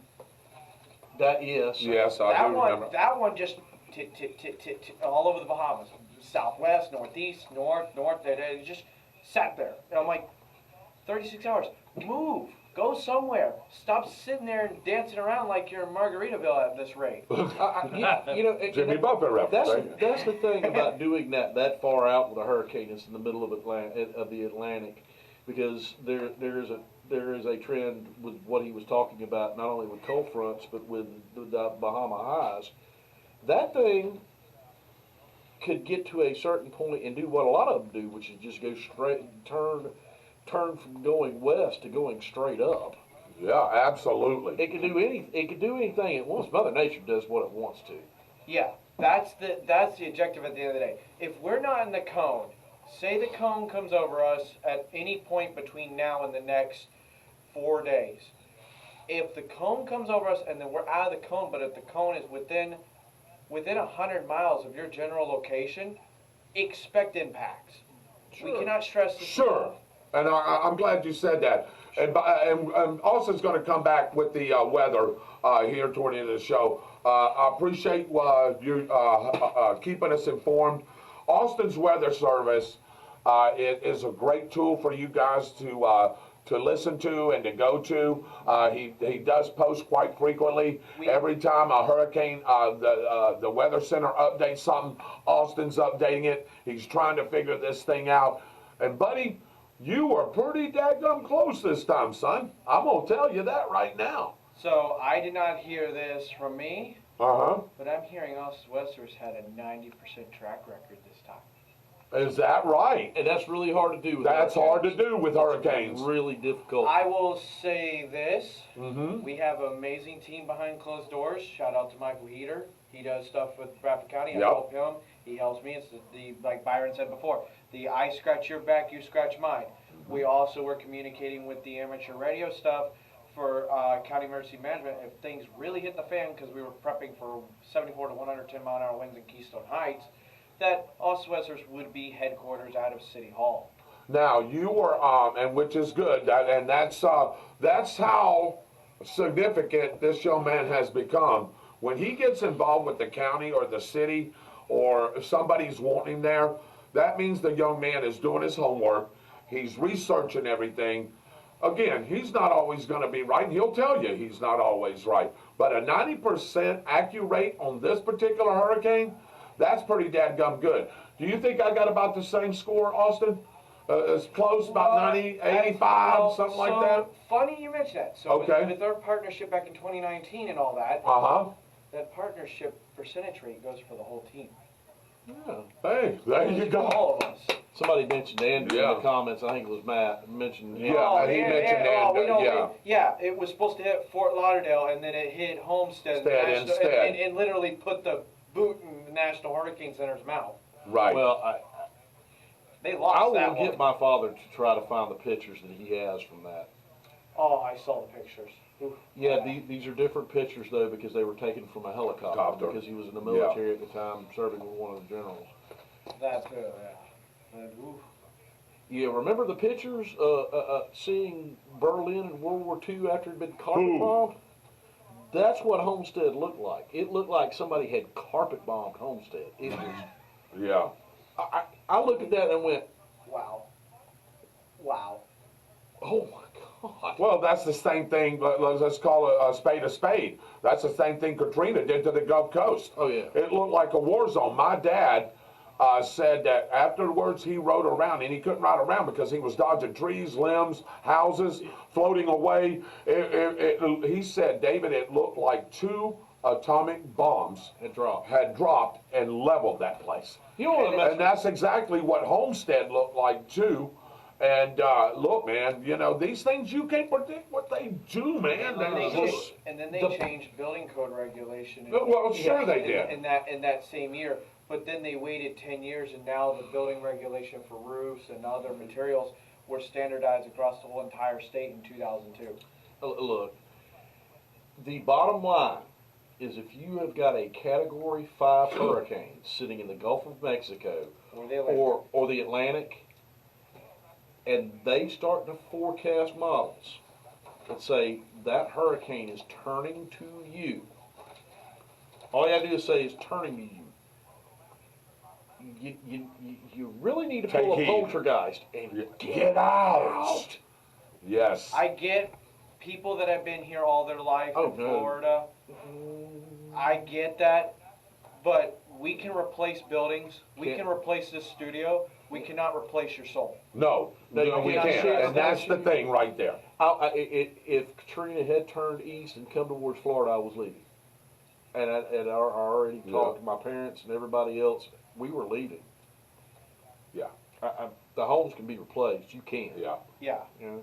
E: That yes.
C: Yes, I
F: That
C: do
F: one,
C: remember.
F: that one just all over the Bahamas, southwest, northeast, north. It just sat there, and I'm like, 36 hours. Move, go somewhere. Stop sitting there and dancing around like you're in Margaritaville at this rate.
E: You know,
C: Jimmy Buffett reference. right?
E: That's the thing about doing that far out with a hurricane. It's in the middle of the Atlantic, because there is a trend with what he was talking about, not only with cold fronts but with the Bahama highs. That thing could get to a certain point and do what a lot of them do, which is just go straight, turn from going west to going straight up.
C: Yeah, absolutely.
E: It can do anything it wants. Mother Nature does what it wants to.
F: Yeah, that's the objective at the end of the day. If we're not in the cone, say the cone comes over us at any point between now and the next 4 days. If the cone comes over us and then we're out of the cone, but if the cone is within 100 miles of your general location, expect impacts. We cannot stress this.
C: Sure. And I'm glad you said that. And Austin's going to come back with the weather here toward the end of the show. I appreciate you keeping us informed. Austin's Weather Service it is a great tool for you guys to listen to and to go to. He does post quite frequently. Every time a hurricane, the Weather Center updates something, Austin's updating it. He's trying to figure this thing out. And buddy, you were pretty dadgum close this time, son. I'm gonna tell you that right now.
F: So I did not hear this from me,
C: Uh-huh.
F: but I'm hearing Austin Wester's had a 90% track record this time.
C: Is that right?
E: And that's really hard to do with
C: That's hard to
E: hurricanes.
C: do with hurricanes.
E: Really difficult.
F: I will say this.
C: Mm-hmm.
F: We have an amazing team behind closed doors. Shout out to Michael Heater. He does stuff with Bradford County. I
C: Yep.
F: help him. He helps me. It's the like Byron said before, the I scratch your back, you scratch mine. We also were communicating with the amateur radio stuff for county emergency management. If things really hit the fan, because we were prepping for 74 to 110 mile an hour winds in Keystone Heights, that Austin Westers would be headquarters out of City Hall.
C: Now you were, and which is good, and that's how significant this young man has become. When he gets involved with the county or the city, or somebody's wanting him there, that means the young man is doing his homework. He's researching everything. Again, he's not always going to be right, and he'll tell you he's not always right. But a 90% accurate rate on this particular hurricane, that's pretty dadgum good. Do you think I got about the same score, Austin? As close, about 90, 85, something like that?
F: Funny you mention that. So
C: Okay.
F: with our partnership back in 2019 and all that,
C: Uh-huh.
F: that partnership percentage rate goes for the whole team.
C: Hey, there you
F: For
C: go.
F: all of us.
E: Somebody mentioned Andrew in
C: Yeah.
E: the comments. I think it was Matt mentioned.
C: Yeah, he mentioned that,
F: we know
C: yeah.
F: yeah, it was supposed to hit Fort Lauderdale, and then it hit Homestead
C: Instead.
F: and literally put the boot in the National Hurricane Center's mouth.
C: Right.
E: Well,
F: They
E: I
F: lost that
E: will
F: one.
E: get my father to try to find the pictures that he has from that.
F: Oh, I saw the pictures. Oof.
E: Yeah, these are different pictures though because they were taken from a helicopter
C: Helicopter.
E: because he was in the military at the time serving with one of the generals.
F: That too, yeah. Oof.
E: Yeah, remember the pictures seeing Berlin in World War II after it had been carpet bombed? That's what Homestead looked like. It looked like somebody had carpet bombed Homestead. It was.
C: Yeah.
E: I looked at that and went,
F: Wow. Wow.
E: oh my God.
C: Well, that's the same thing, but let's call a spade a spade. That's the same thing Katrina did to the Gulf Coast.
E: Oh, yeah.
C: It looked like a war zone. My dad said that afterwards he rode around, and he couldn't ride around because he was dodging trees, limbs, houses, floating away. He said, David, it looked like 2 atomic bombs
E: It dropped.
C: had dropped and leveled that place.
E: You know what
C: And that's exactly what Homestead looked like too. And look, man, you know, these things, you can't predict what they do, man.
F: And then they changed building code regulation.
C: Well, sure they did.
F: In that same year, but then they waited 10 years, and now the building regulation for roofs and other materials were standardized across the whole entire state in 2002.
E: Look, the bottom line is if you have got a Category 5 hurricane sitting in the Gulf of Mexico or the Atlantic, and they start to forecast models that say that hurricane is turning to you, all you have to do is say is turning to you. You really need to pull
C: Take
E: a
C: heed.
E: poltergeist and
C: Get out. Yes.
F: I get people that have been here all their life
E: Oh,
F: in
E: no.
F: Florida. I get that, but we can replace buildings. We
E: Can't-
F: can replace this studio. We cannot replace your soul.
C: No,
E: No, you
C: we
E: can't.
C: can't. And that's the thing right there.
E: If Katrina had turned east and come towards Florida, I was leaving. And I already talked to my parents and everybody else. We were leaving.
C: Yeah.
E: The homes can be replaced. You can.
C: Yeah.
F: Yeah.
E: You know?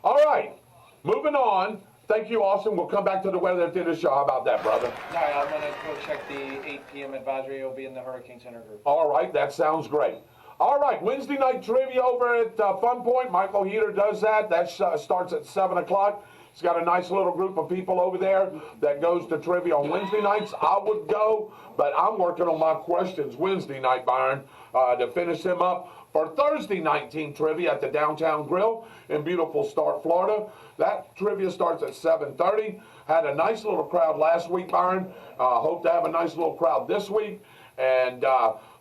C: All right. Moving on. Thank you, Austin. We'll come back to the weather at the end of the show. How about that, brother?
F: All right, I'm going to go check the 8 p.m. advisory. It'll be in the Hurricane Center group.
C: All right. That sounds great. All right. Wednesday night trivia over at Fun Point. Michael Heater does that. That starts at 7 o'clock. He's got a nice little group of people over there that goes to trivia on Wednesday nights. I would go, but I'm working on my questions Wednesday night, Byron, to finish them up for Thursday night team trivia at the Downtown Grill in beautiful Start, Florida. That trivia starts at 7:30. Had a nice little crowd last week, Byron. Hope to have a nice little crowd this week. And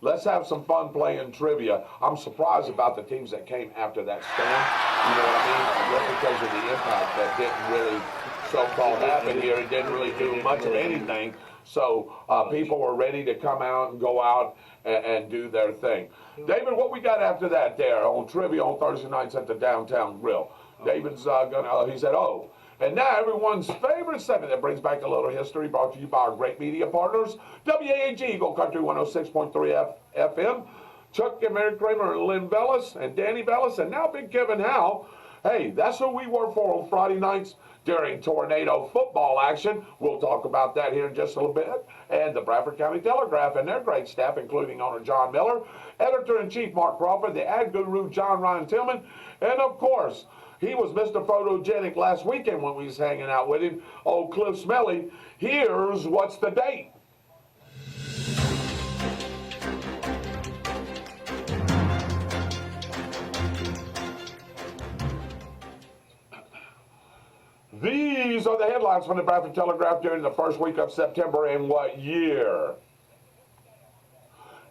C: let's have some fun playing trivia. I'm surprised about the teams that came after that stand. You know what I mean? Just because of the impact that didn't really so-called happen here. It didn't really do much of anything. So people were ready to come out and go out and do their thing. David, what we got after that there on trivia on Thursday nights at the Downtown Grill? David's he said, oh. And now everyone's favorite segment that brings back a little history, brought to you by our great media partners, WAAG, Eagle Country 106.3 FM, Chuck and Mary Kramer and Lynn Bellis and Danny Bellis, and now Big Kevin Howe. Hey, that's who we work for on Friday nights during tornado football action. We'll talk about that here in just a little bit. And the Bradford County Telegraph and their great staff, including owner John Miller, editor-in-chief Mark Crawford, the ad guru John Ryan Tillman, and of course, he was Mr. Photogenic last weekend when we was hanging out with him, old Cliff Smelly. Here's what's the date. These are the headlines from the Bradford Telegraph during the first week of September in what year?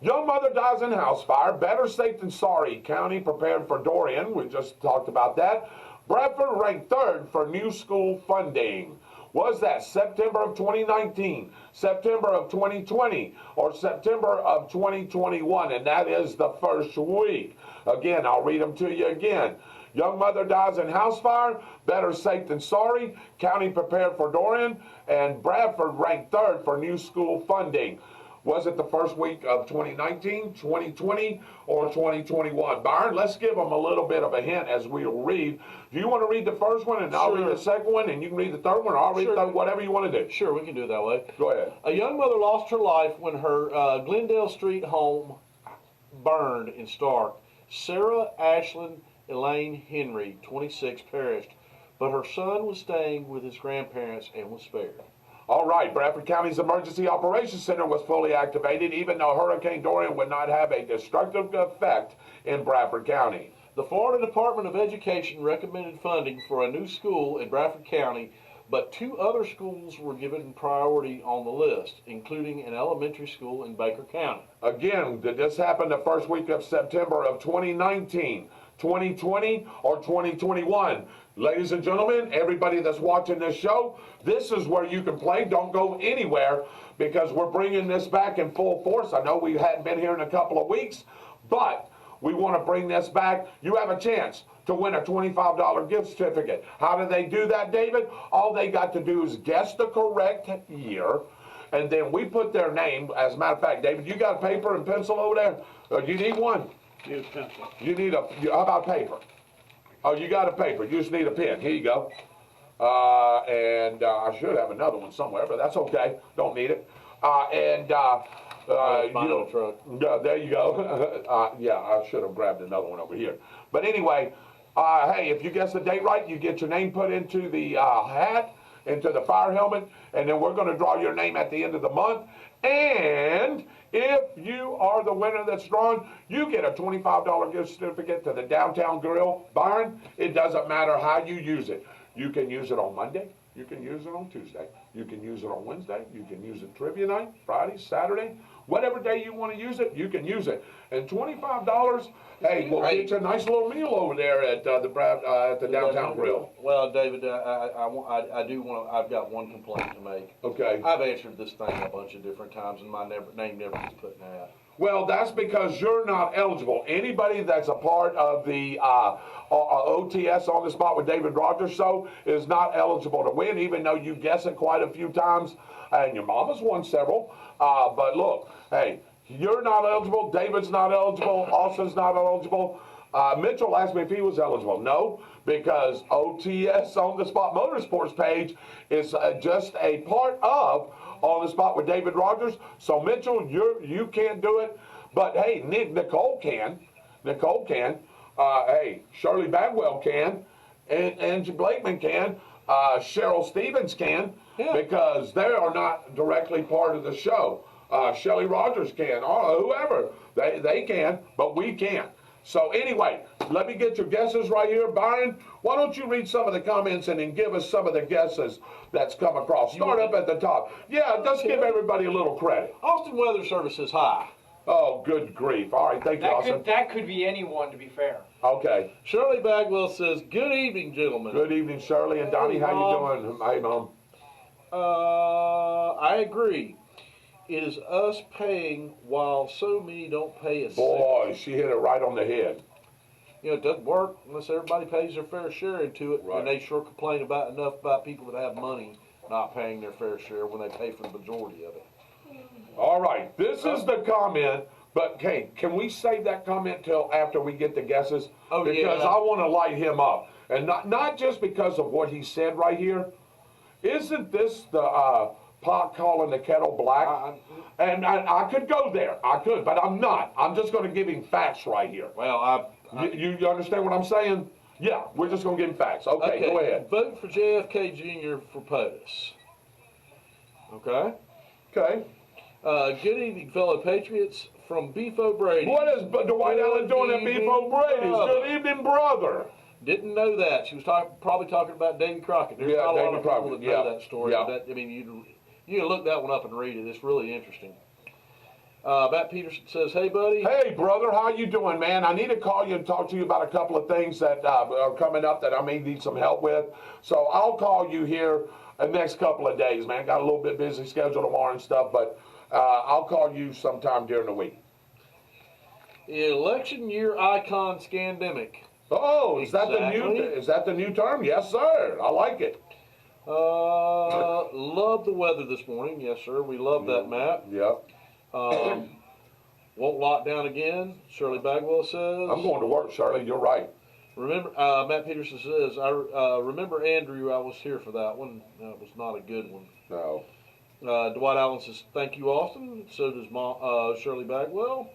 C: Young mother dies in house fire. Better safe than sorry. County prepared for Dorian. We just talked about that. Bradford ranked third for new school funding. Was that September of 2019, September of 2020, or September of 2021? And that is the first week. Again, I'll read them to you again. Young mother dies in house fire. Better safe than sorry. County prepared for Dorian. And Bradford ranked third for new school funding. Was it the first week of 2019, 2020, or 2021? Byron, let's give them a little bit of a hint as we read. Do you want to read the first one, and I'll read the second one, and you can read the third one, or I'll read the third, whatever you want to do?
E: Sure, we can do it that way.
C: Go ahead.
E: A young mother lost her life when her Glendale Street home burned in Stark. Sarah Ashlyn Elaine Henry, 26, perished, but her son was staying with his grandparents and was spared.
C: All right, Bradford County's Emergency Operations Center was fully activated, even though Hurricane Dorian would not have a destructive effect in Bradford County.
E: The Florida Department of Education recommended funding for a new school in Bradford County, but 2 other schools were given priority on the list, including an elementary school in Baker County.
C: Again, did this happen the first week of September of 2019, 2020, or 2021? Ladies and gentlemen, everybody that's watching this show, this is where you can play. Don't go anywhere because we're bringing this back in full force. I know we hadn't been here in a couple of weeks, but we want to bring this back. You have a chance to win a $25 gift certificate. How do they do that, David? All they got to do is guess the correct year, and then we put their name. As a matter of fact, David, you got paper and pencil over there? You need one?
G: Use pencil.
C: You need how about paper? Oh, you got a paper. You just need a pen. Here you go. I should have another one somewhere, but that's okay. Don't need it. There you go. Yeah, I should have grabbed another one over here. But anyway, hey, if you guess the date right, you get your name put into the hat, into the fire helmet, and then we're going to draw your name at the end of the month. And if you are the winner that's drawn, you get a $25 gift certificate to the Downtown Grill. Byron, it doesn't matter how you use it. You can use it on Monday. You can use it on Tuesday. You can use it on Wednesday. You can use it trivia night, Friday, Saturday. Whatever day you want to use it, you can use it. And $25, hey, we'll get you a nice little meal over there at the Downtown Grill.
E: Well, David, I've got one complaint to make.
C: Okay.
E: I've answered this thing a bunch of different times, and my name never gets put in that.
C: Well, that's because you're not eligible. Anybody that's a part of the OTS on the spot with David Rodgers show is not eligible to win, even though you guess it quite a few times, and your mama's won several. But look, hey, you're not eligible. David's not eligible. Austin's not eligible. Mitchell asked me if he was eligible. No, because OTS on the spot motorsports page is just a part of On the Spot with David Rodgers. So Mitchell, you can't do it, but hey, Nicole can. Nicole can. Hey, Shirley Bagwell can, and Angie Blakeman can. Cheryl Stevens can, because they are not directly part of the show. Shelly Rogers can, or whoever. They can, but we can't. So anyway, let me get your guesses right here. Byron, why don't you read some of the comments and then give us some of the guesses that's come across. Start up at the top. Yeah, just give everybody a little credit.
E: Austin Weather Service is high.
C: Oh, good grief. All right, thank you, Austin.
F: That could be anyone, to be fair.
C: Okay.
E: Shirley Bagwell says, good evening, gentlemen.
C: Good evening, Shirley and Donnie. How you doing? Hey, Mom.
E: I agree. It is us paying while so many don't pay a cent.
C: Boy, she hit it right on the head.
E: You know, it doesn't work unless everybody pays their fair share into it.
C: Right.
E: And they sure complain enough about people that have money not paying their fair share when they pay for the majority of it.
C: All right, this is the comment, but hey, can we save that comment till after we get the guesses?
E: Oh, yeah.
C: Because I want to light him up. And not just because of what he said right here. Isn't this the pot calling the kettle black? And I could go there. I could, but I'm not. I'm just going to give him facts right here.
E: Well,
C: You understand what I'm saying? Yeah, we're just going to give him facts. Okay, go ahead.
E: Vote for JFK Jr. for POTUS. Okay?
C: Okay.
E: Good evening, fellow Patriots, from Beef O'Brady.
C: What is Dwight Allen doing at Beef O'Brady's? Good evening, brother.
E: Didn't know that. She was probably talking about Davy Crockett. There's not a lot of people that know that story.
C: Yeah.
E: But that, I mean, you can look that one up and read it. It's really interesting. Matt Peterson says, hey, buddy.
C: Hey, brother, how you doing, man? I need to call you and talk to you about a couple of things that are coming up that I may need some help with. So I'll call you here the next couple of days, man. Got a little bit busy schedule tomorrow and stuff, but I'll call you sometime during the week.
E: Election year icon scandemic.
C: Oh, is
E: Exactly.
C: that the new term? Yes, sir. I like it.
E: Love the weather this morning. Yes, sir. We love that, Matt.
C: Yep.
E: Won't lock down again, Shirley Bagwell says.
C: I'm going to work, Shirley. You're right.
E: Remember, Matt Peterson says, I remember Andrew, I was here for that one. That was not a good one.
C: No.
E: Dwight Allen says, thank you, Austin. So does Shirley Bagwell.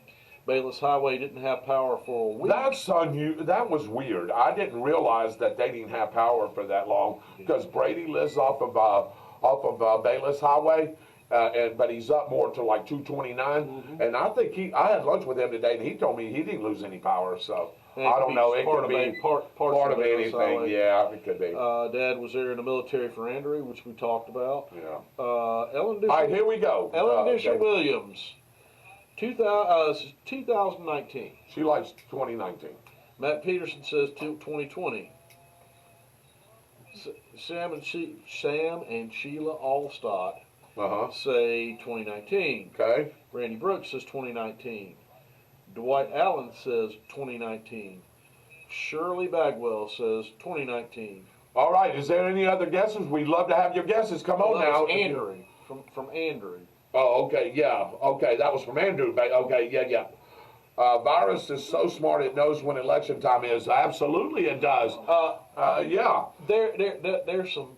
E: Bayless Highway didn't have power for a week.
C: That was weird. I didn't realize that they didn't have power for that long because Brady lives off of Bayless Highway, but he's up more to like 229. Mm-hmm. And I think I had lunch with him today, and he told me he didn't lose any power. So I don't know. It could be part of anything. Highway. Yeah, it could be.
E: Dad was there in the military for Andrew, which we talked about.
C: Yeah.
E: Ellen Disher,
C: all right, here we go.
E: Ellen Disher Williams. 2019.
C: She likes 2019.
E: Matt Peterson says 2020. Sam and Sheila Allstott say 2019.
C: Okay.
E: Randy Brooks says 2019. Dwight Allen says 2019. Shirley Bagwell says 2019.
C: All right. Is there any other guesses? We'd love to have your guesses. Come on now.
E: Andrew from Andrew.
C: Oh, okay, yeah, okay, that was from Andrew. Okay, yeah. Virus is so smart it knows when election time is. Absolutely, it does. Yeah.
E: There's some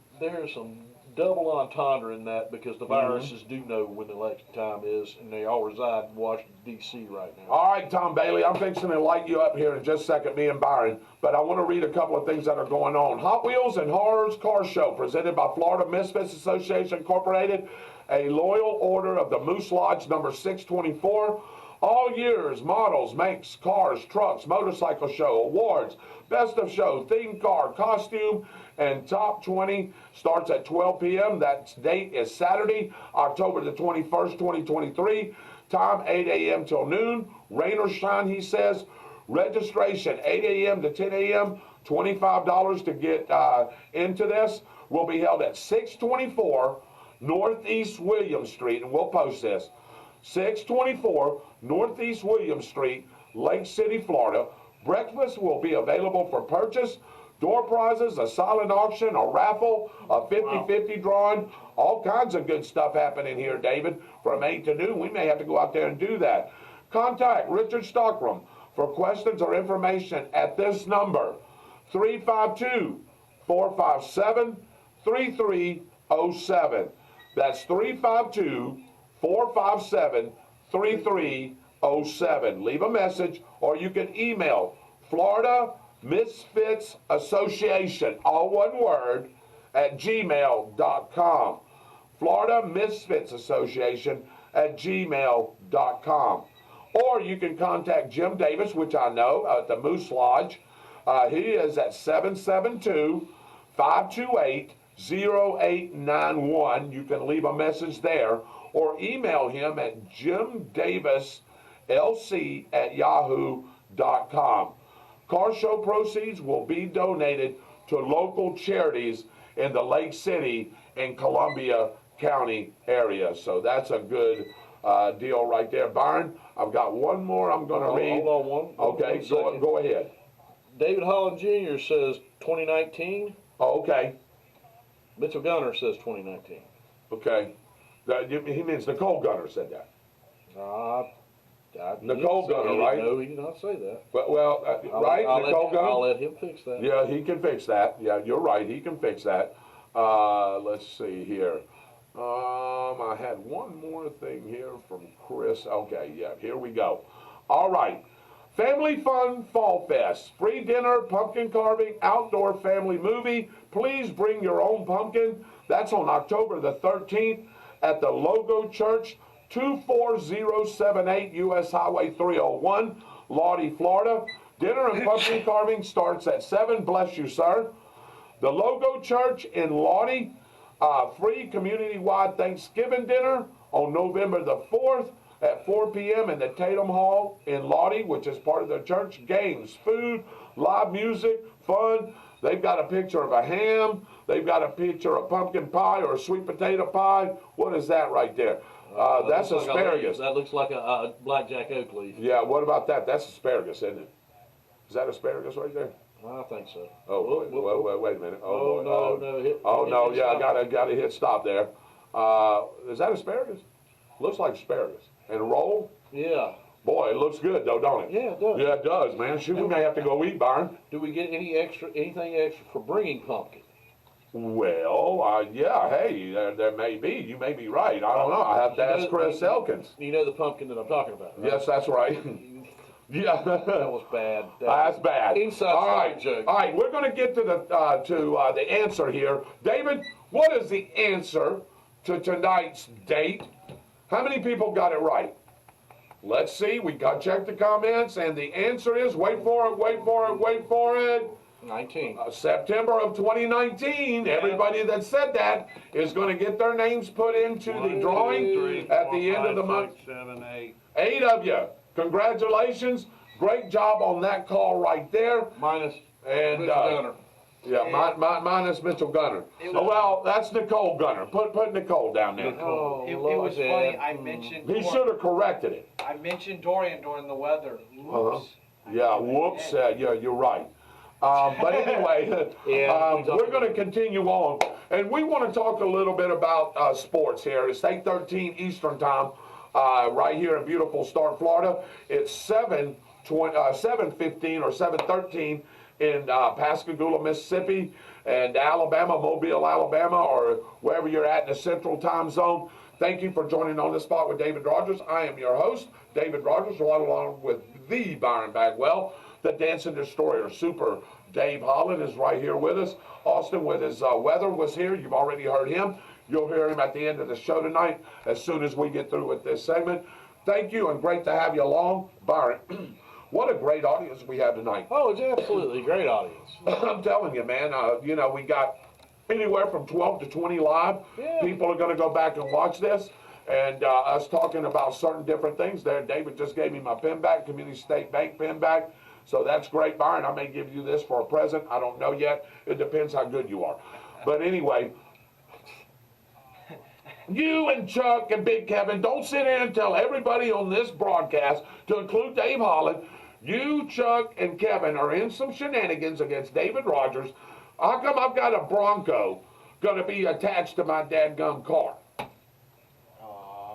E: double entendre in that because the viruses do know when election time is, and they all reside in Washington D.C. right now.
C: All right, Tom Bailey, I'm fixing to light you up here in just a second, me and Byron. But I want to read a couple of things that are going on. Hot Wheels and Horrors Car Show presented by Florida Misfits Association Incorporated. A loyal order of the Moose Lodge number 624. All years, models, makes, cars, trucks, motorcycle show, awards, best of show, theme car, costume, and top 20 starts at 12 p.m. That date is Saturday, October the 21st, 2023. Time 8 a.m. till noon. Rain or shine, he says. Registration 8 a.m. to 10 a.m. $25 to get into this. Will be held at 624 Northeast William Street, and we'll post this. 624 Northeast William Street, Lake City, Florida. Breakfast will be available for purchase. Door prizes, a silent auction, a raffle, a 50-50 drawing. All kinds of good stuff happening here, David, from 8 to noon. We may have to go out there and do that. Contact Richard Stockram for questions or information at this number, 352-457-3307. That's 352-457-3307. Leave a message, or you can email Florida Misfits Association, all one word, at gmail.com. Florida Misfits Association at gmail.com. Or you can contact Jim Davis, which I know, at the Moose Lodge. He is at 772-528-0891. You can leave a message there or email him at jimdavislc@yahoo.com. Car show proceeds will be donated to local charities in the Lake City and Columbia County area. So that's a good deal right there. Byron, I've got one more I'm going to read.
E: Hold on one.
C: Okay, go ahead.
E: David Holland Jr. says 2019.
C: Oh, okay.
E: Mitchell Gunner says 2019.
C: Okay. He means Nicole Gunner said that. Nicole Gunner, right?
E: No, he did not say that.
C: Well, right? Nicole Gunner?
E: I'll let him fix that.
C: Yeah, he can fix that. Yeah, you're right. He can fix that. Let's see here. I had one more thing here from Chris. Okay, yeah, here we go. All right. Family Fun Fall Fest. Free dinner, pumpkin carving, outdoor family movie. Please bring your own pumpkin. That's on October the 13th at the Logo Church, 24078 US Highway 301, Lottie, Florida. Dinner and pumpkin carving starts at 7. Bless you, sir. The Logo Church in Lottie. Free community-wide Thanksgiving dinner on November the 4th at 4 p.m. in the Tatum Hall in Lottie, which is part of the church. Games, food, live music, fun. They've got a picture of a ham. They've got a picture of pumpkin pie or sweet potato pie. What is that right there? That's asparagus.
E: That looks like a blackjack oak leaf.
C: Yeah, what about that? That's asparagus, isn't it? Is that asparagus right there?
E: I think so.
C: Oh, wait a minute.
E: Oh, no.
C: Yeah, I gotta hit stop there. Is that asparagus? Looks like asparagus. And roll?
E: Yeah.
C: Boy, it looks good though, don't it?
E: Yeah, it does.
C: Yeah, it does, man. Shoot, we may have to go eat, Byron.
E: Do we get anything extra for bringing pumpkin?
C: Well, yeah, hey, there may be. You may be right. I don't know. I have to ask Chris Elkins.
E: You know the pumpkin that I'm talking about, right?
C: Yes, that's right. Yeah.
E: That was bad.
C: That's bad.
E: Inside joke.
C: All right, we're going to get to the answer here. David, what is the answer to tonight's date? How many people got it right? Let's see. We got check the comments, and the answer is wait for it.
E: 19.
C: September of 2019. Everybody that said that is going to get their names put into the drawing at the end of the month.
G: 6, 7, 8.
C: 8 of you. Congratulations. Great job on that call right there.
E: Minus
C: And
E: Mitchell Gunner.
C: Yeah, minus Mitchell Gunner. Well, that's Nicole Gunner. Put Nicole down there.
E: Oh,
F: It
E: Lord,
F: was funny.
E: Dad.
F: I mentioned
C: He should have corrected it.
F: I mentioned Dorian during the weather. Oops.
C: Yeah, whoops. Yeah, you're right. But anyway, we're going to continue on. And we want to talk a little bit about sports here. It's 8:13 Eastern Time right here in beautiful Start, Florida. It's 7:15 or 7:13 in Pascagoula, Mississippi, and Alabama, Mobile, Alabama, or wherever you're at in the Central Time Zone. Thank you for joining On the Spot with David Rodgers. I am your host, David Rodgers, along with the Byron Bagwell. The Dancing Destroyer, Super Dave Holland, is right here with us. Austin with his weather was here. You've already heard him. You'll hear him at the end of the show tonight as soon as we get through with this segment. Thank you, and great to have you along. Byron, what a great audience we have tonight.
E: Oh, it's absolutely a great audience.
C: I'm telling you, man, we got anywhere from 12 to 20 live.
E: Yeah.
C: People are going to go back and watch this. And us talking about certain different things there. David just gave me my pin back, Community State Bank pin back. So that's great, Byron. I may give you this for a present. I don't know yet. It depends how good you are. But anyway, you and Chuck and Big Kevin, don't sit there and tell everybody on this broadcast, to include Dave Holland, you, Chuck, and Kevin are in some shenanigans against David Rodgers. How come I've got a Bronco going to be attached to my dadgum car?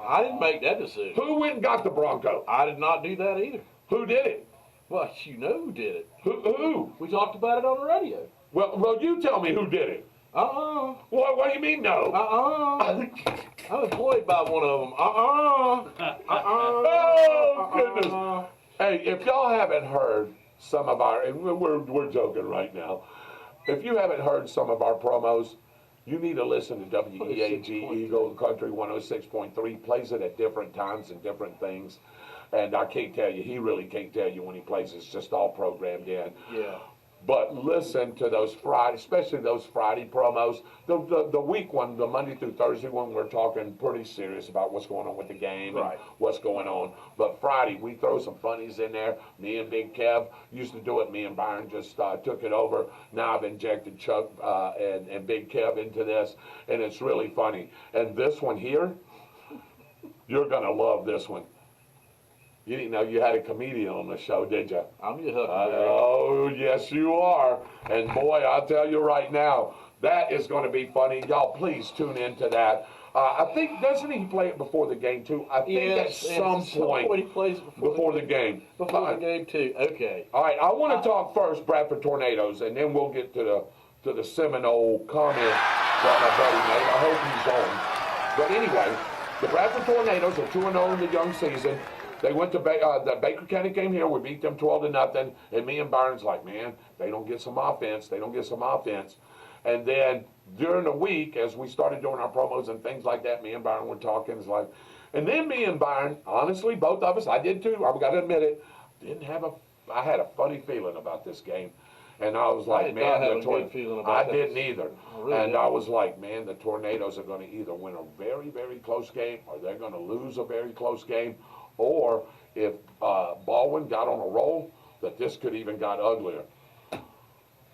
E: I didn't make that decision.
C: Who went and got the Bronco?
E: I did not do that either.
C: Who did it?
E: Well, you know who did it.
C: Who?
E: We talked about it on the radio.
C: Well, you tell me who did it. What do you mean no?
E: I'm employed by one of them.
C: Oh, goodness. Hey, if y'all haven't heard some of our, and we're joking right now, if you haven't heard some of our promos, you need to listen to WEAG Eagle Country 106.3. Plays it at different times and different things. And I can't tell you, he really can't tell you when he plays. It's just all programmed in.
E: Yeah.
C: But listen to those Friday, especially those Friday promos. The week one, the Monday through Thursday one, we're talking pretty serious about what's going on with the game and
E: Right.
C: what's going on. But Friday, we throw some funnies in there. Me and Big Kev used to do it. Me and Byron just took it over. Now I've injected Chuck and Big Kev into this, and it's really funny. And this one here, you're going to love this one. You didn't know you had a comedian on the show, did you?
E: I'm your Huckleberry.
C: Oh, yes, you are. And boy, I'll tell you right now, that is going to be funny. Y'all, please tune into that. I think, doesn't he play it before the game, too? I think at some point
E: he plays it
C: before the game.
E: Before the game, too. Okay.
C: All right, I want to talk first Bradford Tornadoes, and then we'll get to the Seminole comment that my buddy made. I hope he's on. But anyway, the Bradford Tornadoes are 2-0 in the young season. They went to the Baker County game here. We beat them 12-0. And me and Byron's like, man, they don't get some offense. They don't get some offense. And then during the week, as we started doing our promos and things like that, me and Byron were talking. It's like, and then me and Byron, honestly, both of us, I did too. I've got to admit it. I had a funny feeling about this game. And I was like, man, I didn't either. And I was like, man, the Tornadoes are going to either win a very, very close game or they're going to lose a very close game. Or if Baldwin got on a roll, that this could even got uglier.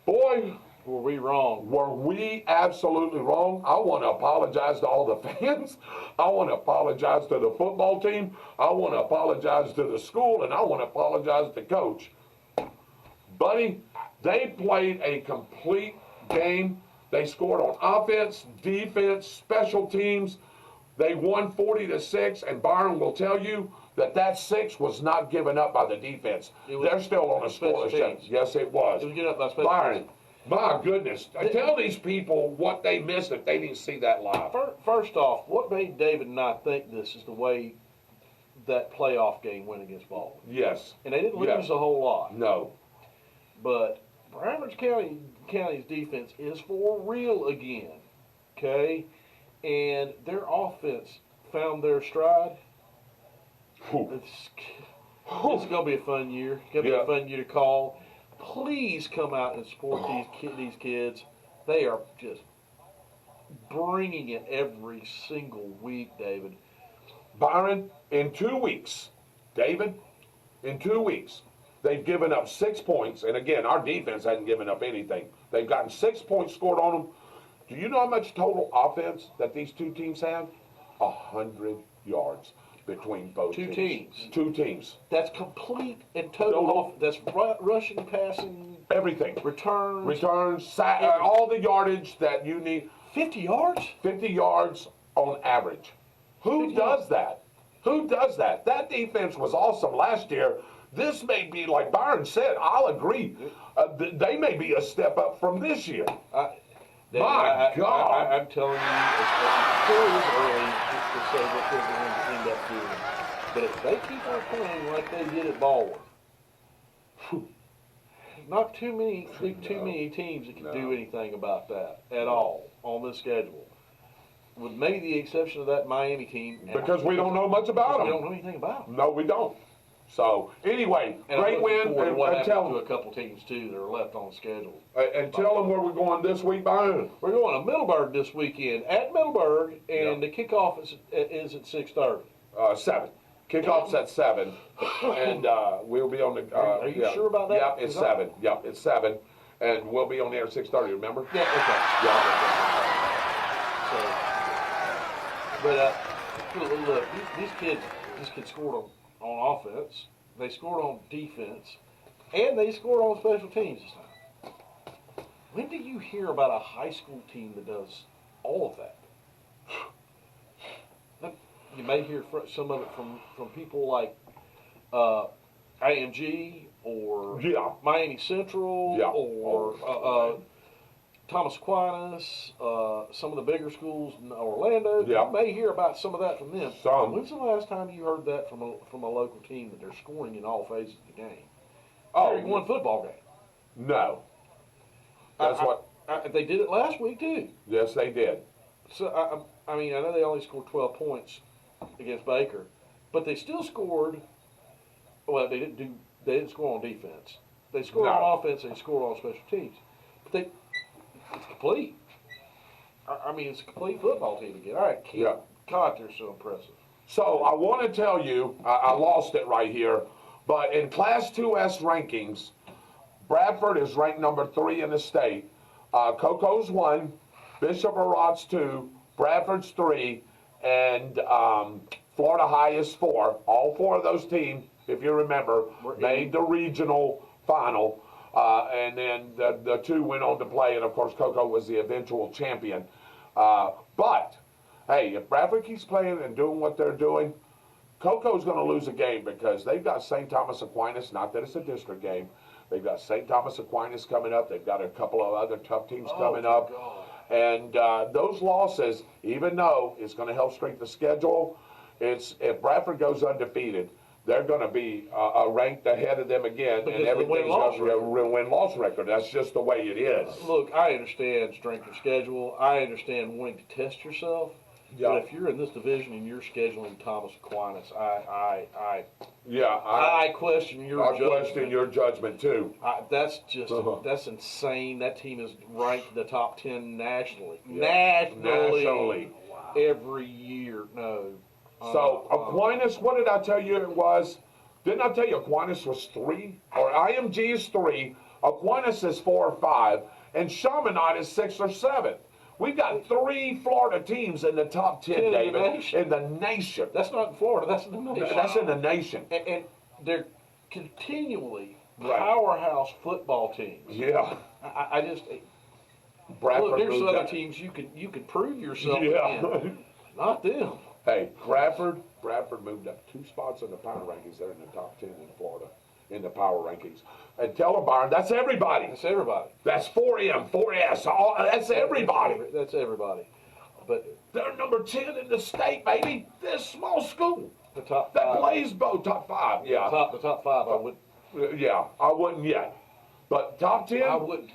C: Boy,
E: were we wrong?
C: Were we absolutely wrong? I want to apologize to all the fans. I want to apologize to the football team. I want to apologize to the school, and I want to apologize to Coach. Buddy, they played a complete game. They scored on offense, defense, special teams. They won 40-6, and Byron will tell you that 6 was not given up by the defense. They're still on a scoreless change. Yes, it was.
E: It was given up by special
C: Byron,
E: teams.
C: my goodness. Tell these people what they missed if they didn't see that live.
E: First off, what made David and I think this is the way that playoff game went against Baldwin?
C: Yes.
E: And they didn't lose a whole lot.
C: No.
E: But Bramage County's defense is for real again, okay? And their offense found their stride. It's going to be a fun year. It's going to be a fun year to call. Please come out and support these kids. They are just bringing it every single week, David.
C: Byron, in 2 weeks, David, in 2 weeks, they've given up 6 points. And again, our defense hasn't given up anything. They've gotten 6 points scored on them. Do you know how much total offense that these two teams have? 100 yards between both teams. Two teams.
E: That's complete and total. That's rushing, passing,
C: everything.
E: Returns,
C: all the yardage that you need.
E: 50 yards?
C: 50 yards on average. Who does that? Who does that? That defense was awesome last year. This may be, like Byron said, I'll agree. They may be a step up from this year. My God.
E: I'm telling you, it's early to say what they're going to end up doing. But if they keep on playing like they did at Baldwin, not too many teams that can do anything about that at all on this schedule. With maybe the exception of that Miami team.
C: Because we don't know much about them.
E: We don't know anything about them.
C: No, we don't. So, anyway, great win.
E: And tell them to a couple teams, too, that are left on the schedule.
C: And tell them where we're going this week, Byron.
E: We're going to Middleburg this weekend, at Middleburg, and the kickoff is at 6:30.
C: 7. Kickoff's at 7. And we'll be on the...
E: are you sure about that?
C: Yep, it's 7. Yep, it's 7. And we'll be on there at 6:30, remember?
E: Yeah, okay.
C: Yeah.
E: But, look, these kids scored on offense, they scored on defense, and they scored on special teams this time. When do you hear about a high school team that does all of that? You may hear some of it from people like AMG or Miami Central or Thomas Aquinas, some of the bigger schools in Orlando.
C: Yeah.
E: You may hear about some of that from them.
C: Some.
E: When's the last time you heard that from a local team that they're scoring in all phases of the game? During one football game.
C: No. That's
E: they did it last week too.
C: Yes, they did.
E: So I mean, I know they only scored 12 points against Baker, but they still scored Well, they didn't score on defense. They scored
C: No.
E: on offense and they scored on special teams. But it's complete. I mean, it's a complete football team again. All right,
C: Yeah.
E: God, they're so impressive.
C: So I want to tell you, I lost it right here, but in Class 2S rankings, Bradford is ranked number 3 in the state. Coco's 1, Bishop Arats 2, Bradford's 3, and Florida High is 4. All 4 of those teams, if you remember, made the regional final. And then the 2 went on to play, and of course Coco was the eventual champion. But hey, if Bradford keeps playing and doing what they're doing, Coco's going to lose a game because they've got St. Thomas Aquinas. Not that it's a district game. They've got St. Thomas Aquinas coming up. They've got a couple of other tough teams coming up. And those losses, even though it's going to help strengthen the schedule, if Bradford goes undefeated, they're going to be ranked ahead of them again,
E: Because
C: and
E: of the
C: everything's
E: win-loss
C: going to be a win-loss record. That's just the way it is.
E: Look, I understand strength of schedule. I understand wanting to test yourself.
C: Yeah.
E: But if you're in this division and you're scheduling Thomas Aquinas, I question your
C: I
E: judgment.
C: question your judgment too.
E: That's just that's insane. That team is ranked in the top 10 nationally.
C: Yeah.
E: Nationally. Every year. No.
C: So Aquinas, what did I tell you it was? Didn't I tell you Aquinas was 3? Or IMG is 3, Aquinas is 4 or 5, and Chaminade is 6 or 7. We've got 3 Florida teams in the top 10,
E: In the
C: David,
E: nation.
C: in the nation.
E: That's not in Florida. That's in the nation.
C: That's in the nation.
E: And they're continually
C: Right.
E: powerhouse football teams.
C: Yeah.
E: I just
C: Bradford
E: look. There's
C: moved
E: other
C: up.
E: teams you can prove yourself
C: Yeah.
E: in. Not them.
C: Hey, Bradford moved up 2 spots in the power rankings. They're in the top 10 in Florida in the power rankings. And tell them, Byron, that's everybody.
E: That's everybody.
C: That's 4M, 4S. That's everybody.
E: That's everybody. But
C: They're number 10 in the state, baby. This small school.
E: the top
C: That
E: 5.
C: plays both top 5. Yeah.
E: The top 5. I would.
C: Yeah, I wouldn't yet. But top 10,
E: I would.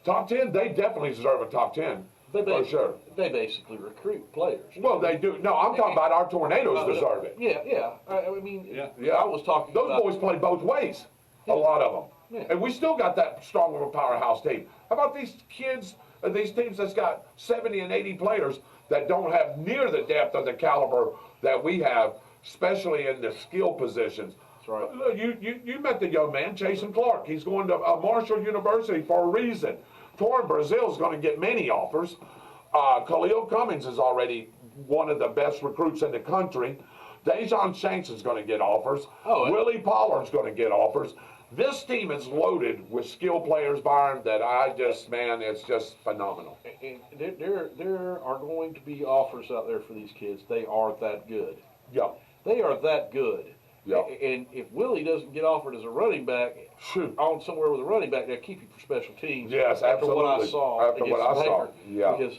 C: top 10, they definitely deserve a top 10. For sure.
E: They basically recruit players.
C: Well, they do. No, I'm talking about our Tornadoes deserve it.
E: Yeah. I mean,
C: Yeah.
E: I was talking
C: Those
E: about
C: boys play both ways. A lot of them.
E: Yeah.
C: And we still got that strong of a powerhouse team. How about these kids, these teams that's got 70 and 80 players that don't have near the depth of the caliber that we have, especially in the skill positions.
E: That's right.
C: Look, you met the young man, Jason Clark. He's going to Marshall University for a reason. Torrin Brazil's going to get many offers. Khalil Cummings is already one of the best recruits in the country. Dejon Shanks is going to get offers. Willie Pollard's going to get offers. This team is loaded with skill players, Byron, that it's just phenomenal.
E: And there are going to be offers out there for these kids. They are that good.
C: Yeah.
E: They are that good.
C: Yeah.
E: And if Willie doesn't get offered as a running back, on somewhere with a running back, they'll keep you for special teams.
C: Yes,
E: after what I
C: absolutely.
E: saw.
C: After
E: against
C: what I saw,
E: Baker.
C: yeah.
E: Because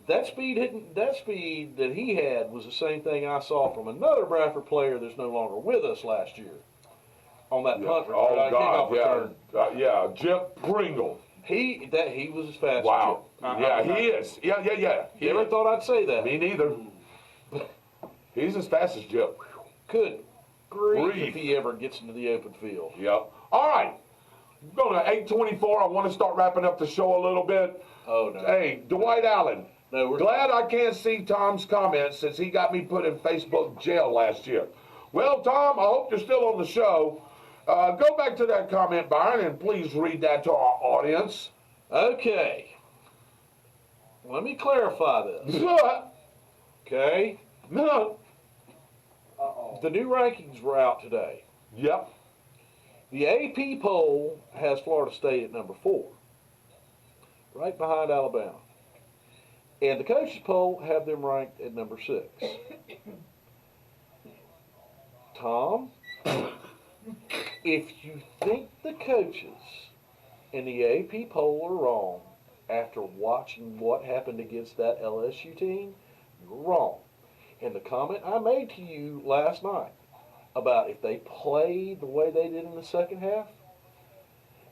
E: that speed that he had was the same thing I saw from another Bradford player that's no longer with us last year on that punt return.
C: Oh, God,
E: return.
C: yeah. Jip Pringle.
E: He was as fast
C: Wow.
E: as Chip.
C: Yeah, he is. Yeah. He
E: Never
C: is.
E: thought I'd say that.
C: Me neither. He's as fast as Jip.
E: Good grief
C: Grief.
E: if he ever gets into the open field.
C: Yep. All right. Going to 8:24. I want to start wrapping up the show a little bit.
E: Oh, no.
C: Hey, Dwight Allen.
E: No, we're
C: Glad I can't see Tom's comments since he got me put in Facebook jail last year. Well, Tom, I hope you're still on the show. Go back to that comment, Byron, and please read that to our audience.
E: Okay. Let me clarify this. Okay.
C: No.
E: The new rankings were out today.
C: Yep.
E: The AP poll has Florida State at number 4, right behind Alabama. And the coaches poll have them ranked at number 6. Tom, if you think the coaches in the AP poll are wrong after watching what happened against that LSU team, you're wrong. And the comment I made to you last night about if they played the way they did in the second half,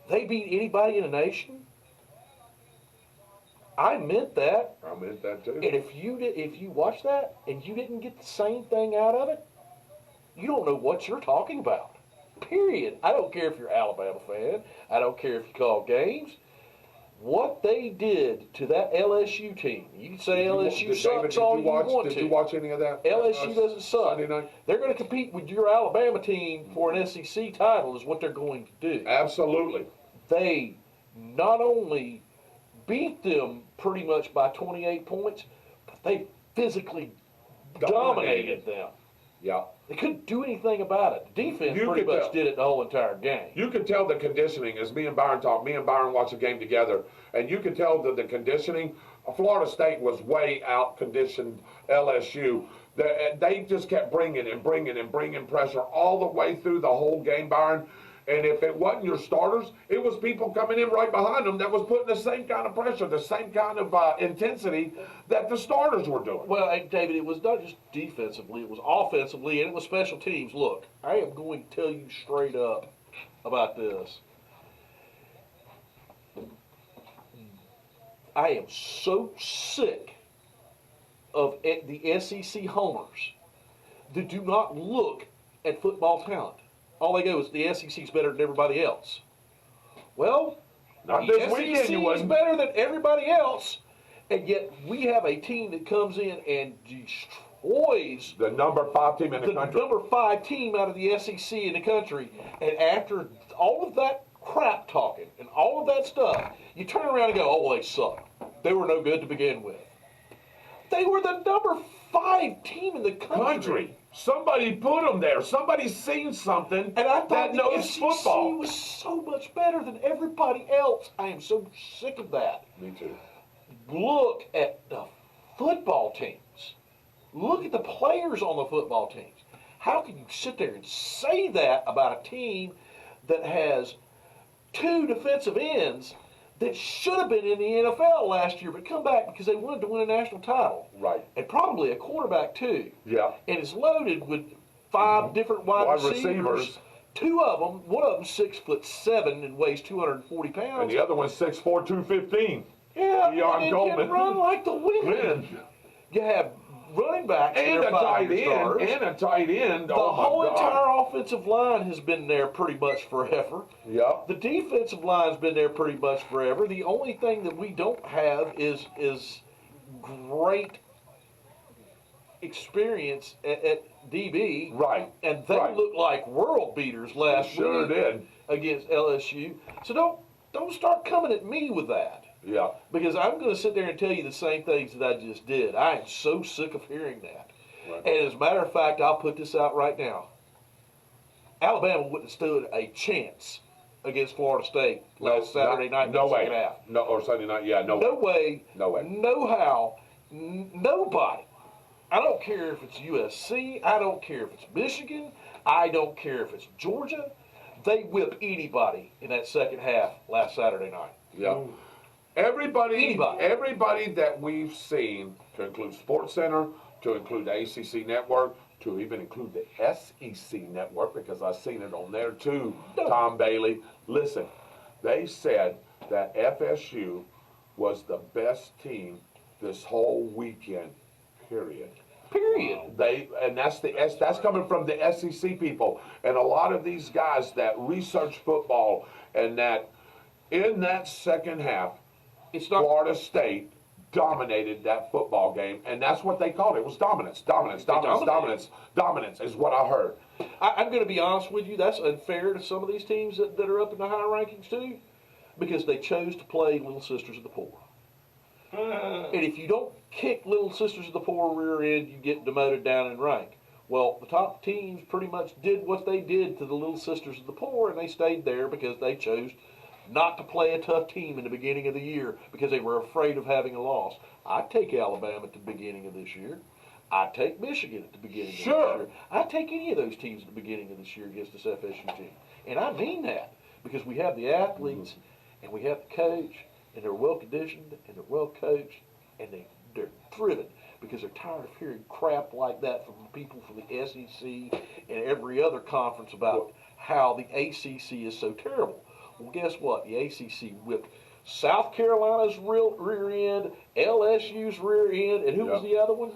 E: they beat anybody in the nation. I meant that.
C: I meant that too.
E: And if you watch that and you didn't get the same thing out of it, you don't know what you're talking about. Period. I don't care if you're an Alabama fan. I don't care if you call games. What they did to that LSU team, you can say LSU sucks all you want to.
C: Did you watch any of that?
E: LSU doesn't suck.
C: Sunday night?
E: They're going to compete with your Alabama team for an SEC title is what they're going to do.
C: Absolutely.
E: They not only beat them pretty much by 28 points, but they physically dominated them.
C: Yeah.
E: They couldn't do anything about it. The defense
C: You
E: pretty
C: could
E: much
C: tell.
E: did it the whole entire game.
C: You could tell the conditioning as me and Byron talk. Me and Byron watch a game together, and you could tell that the conditioning. Florida State was way out conditioned LSU. They just kept bringing pressure all the way through the whole game, Byron. And if it wasn't your starters, it was people coming in right behind them that was putting the same kind of pressure, the same kind of intensity that the starters were doing.
E: Well, hey, David, it was not just defensively, it was offensively, and it was special teams. Look, I am going to tell you straight up about this. I am so sick of the SEC homers that do not look at football talent. All they go is the SEC is better than everybody else. Well,
C: Not
E: the
C: this weekend,
E: SEC
C: you
E: is
C: wasn't.
E: better than everybody else, and yet we have a team that comes in and destroys
C: The number 5 team in the
E: the
C: country.
E: number 5 team out of the SEC in the country. And after all of that crap talking and all of that stuff, you turn around and go, oh, well, they suck. They were no good to begin with. They were the number 5 team in the country.
C: Somebody put them there. Somebody's seen something
E: And I thought
C: that
E: the
C: knows
E: SEC
C: football.
E: was so much better than everybody else. I am so sick of that.
C: Me too.
E: Look at the football teams. Look at the players on the football teams. How can you sit there and say that about a team that has 2 defensive ends that should have been in the NFL last year but come back because they wanted to win a national title?
C: Right.
E: And probably a quarterback too.
C: Yeah.
E: And it's loaded with 5 different wide receivers. 2 of them, one of them 6'7" and weighs 240 pounds.
C: And the other one's 6'4", 215.
E: Yeah,
C: Deion
E: and
C: Coleman.
E: can run like the wind.
C: Wind.
E: You have running backs
C: And
E: that
C: a
E: are
C: tight
E: 5-year
C: end.
E: stars.
C: And a tight end.
E: The
C: Oh, my
E: whole
C: God.
E: entire offensive line has been there pretty much forever.
C: Yep.
E: The defensive line's been there pretty much forever. The only thing that we don't have is great experience at DB.
C: Right.
E: And they
C: Right.
E: looked like world beaters last
C: Sure
E: week
C: did.
E: against LSU. So don't start coming at me with that.
C: Yeah.
E: Because I'm going to sit there and tell you the same things that I just did. I am so sick of hearing that.
C: Right.
E: And as a matter of fact, I'll put this out right now. Alabama wouldn't have stood a chance against Florida State last Saturday night in
C: No
E: the
C: way.
E: second half.
C: No, or Sunday night. Yeah. No.
E: No way.
C: No way.
E: No how. Nobody. I don't care if it's USC. I don't care if it's Michigan. I don't care if it's Georgia. They whip anybody in that second half last Saturday night.
C: Yeah. Everybody
E: Anybody.
C: that we've seen, to include SportsCenter, to include the ACC Network, to even include the SEC Network, because I've seen it on there too, Tom Bailey. Listen, they said that FSU was the best team this whole weekend, period.
E: Period.
C: That's coming from the SEC people, and a lot of these guys that research football, and that in that second half,
E: It's not.
C: Florida State dominated that football game, and that's what they called it. It was dominance is what I heard.
E: I'm going to be honest with you. That's unfair to some of these teams that are up in the higher rankings too, because they chose to play Little Sisters of the Poor. And if you don't kick Little Sisters of the Poor rear end, you get demoted down in rank. Well, the top teams pretty much did what they did to the Little Sisters of the Poor, and they stayed there because they chose not to play a tough team in the beginning of the year because they were afraid of having a loss. I'd take Alabama at the beginning of this year. I'd take Michigan at the beginning of this year. I'd take any of those teams at the beginning of this year against this FSU team. And I mean that because we have the athletes and we have the coach, and they're well conditioned and they're well coached and they're driven because they're tired of hearing crap like that from people from the SEC and every other conference about how the ACC is so terrible. Well, guess what? The ACC whipped South Carolina's rear end, LSU's rear end, and who was the other one?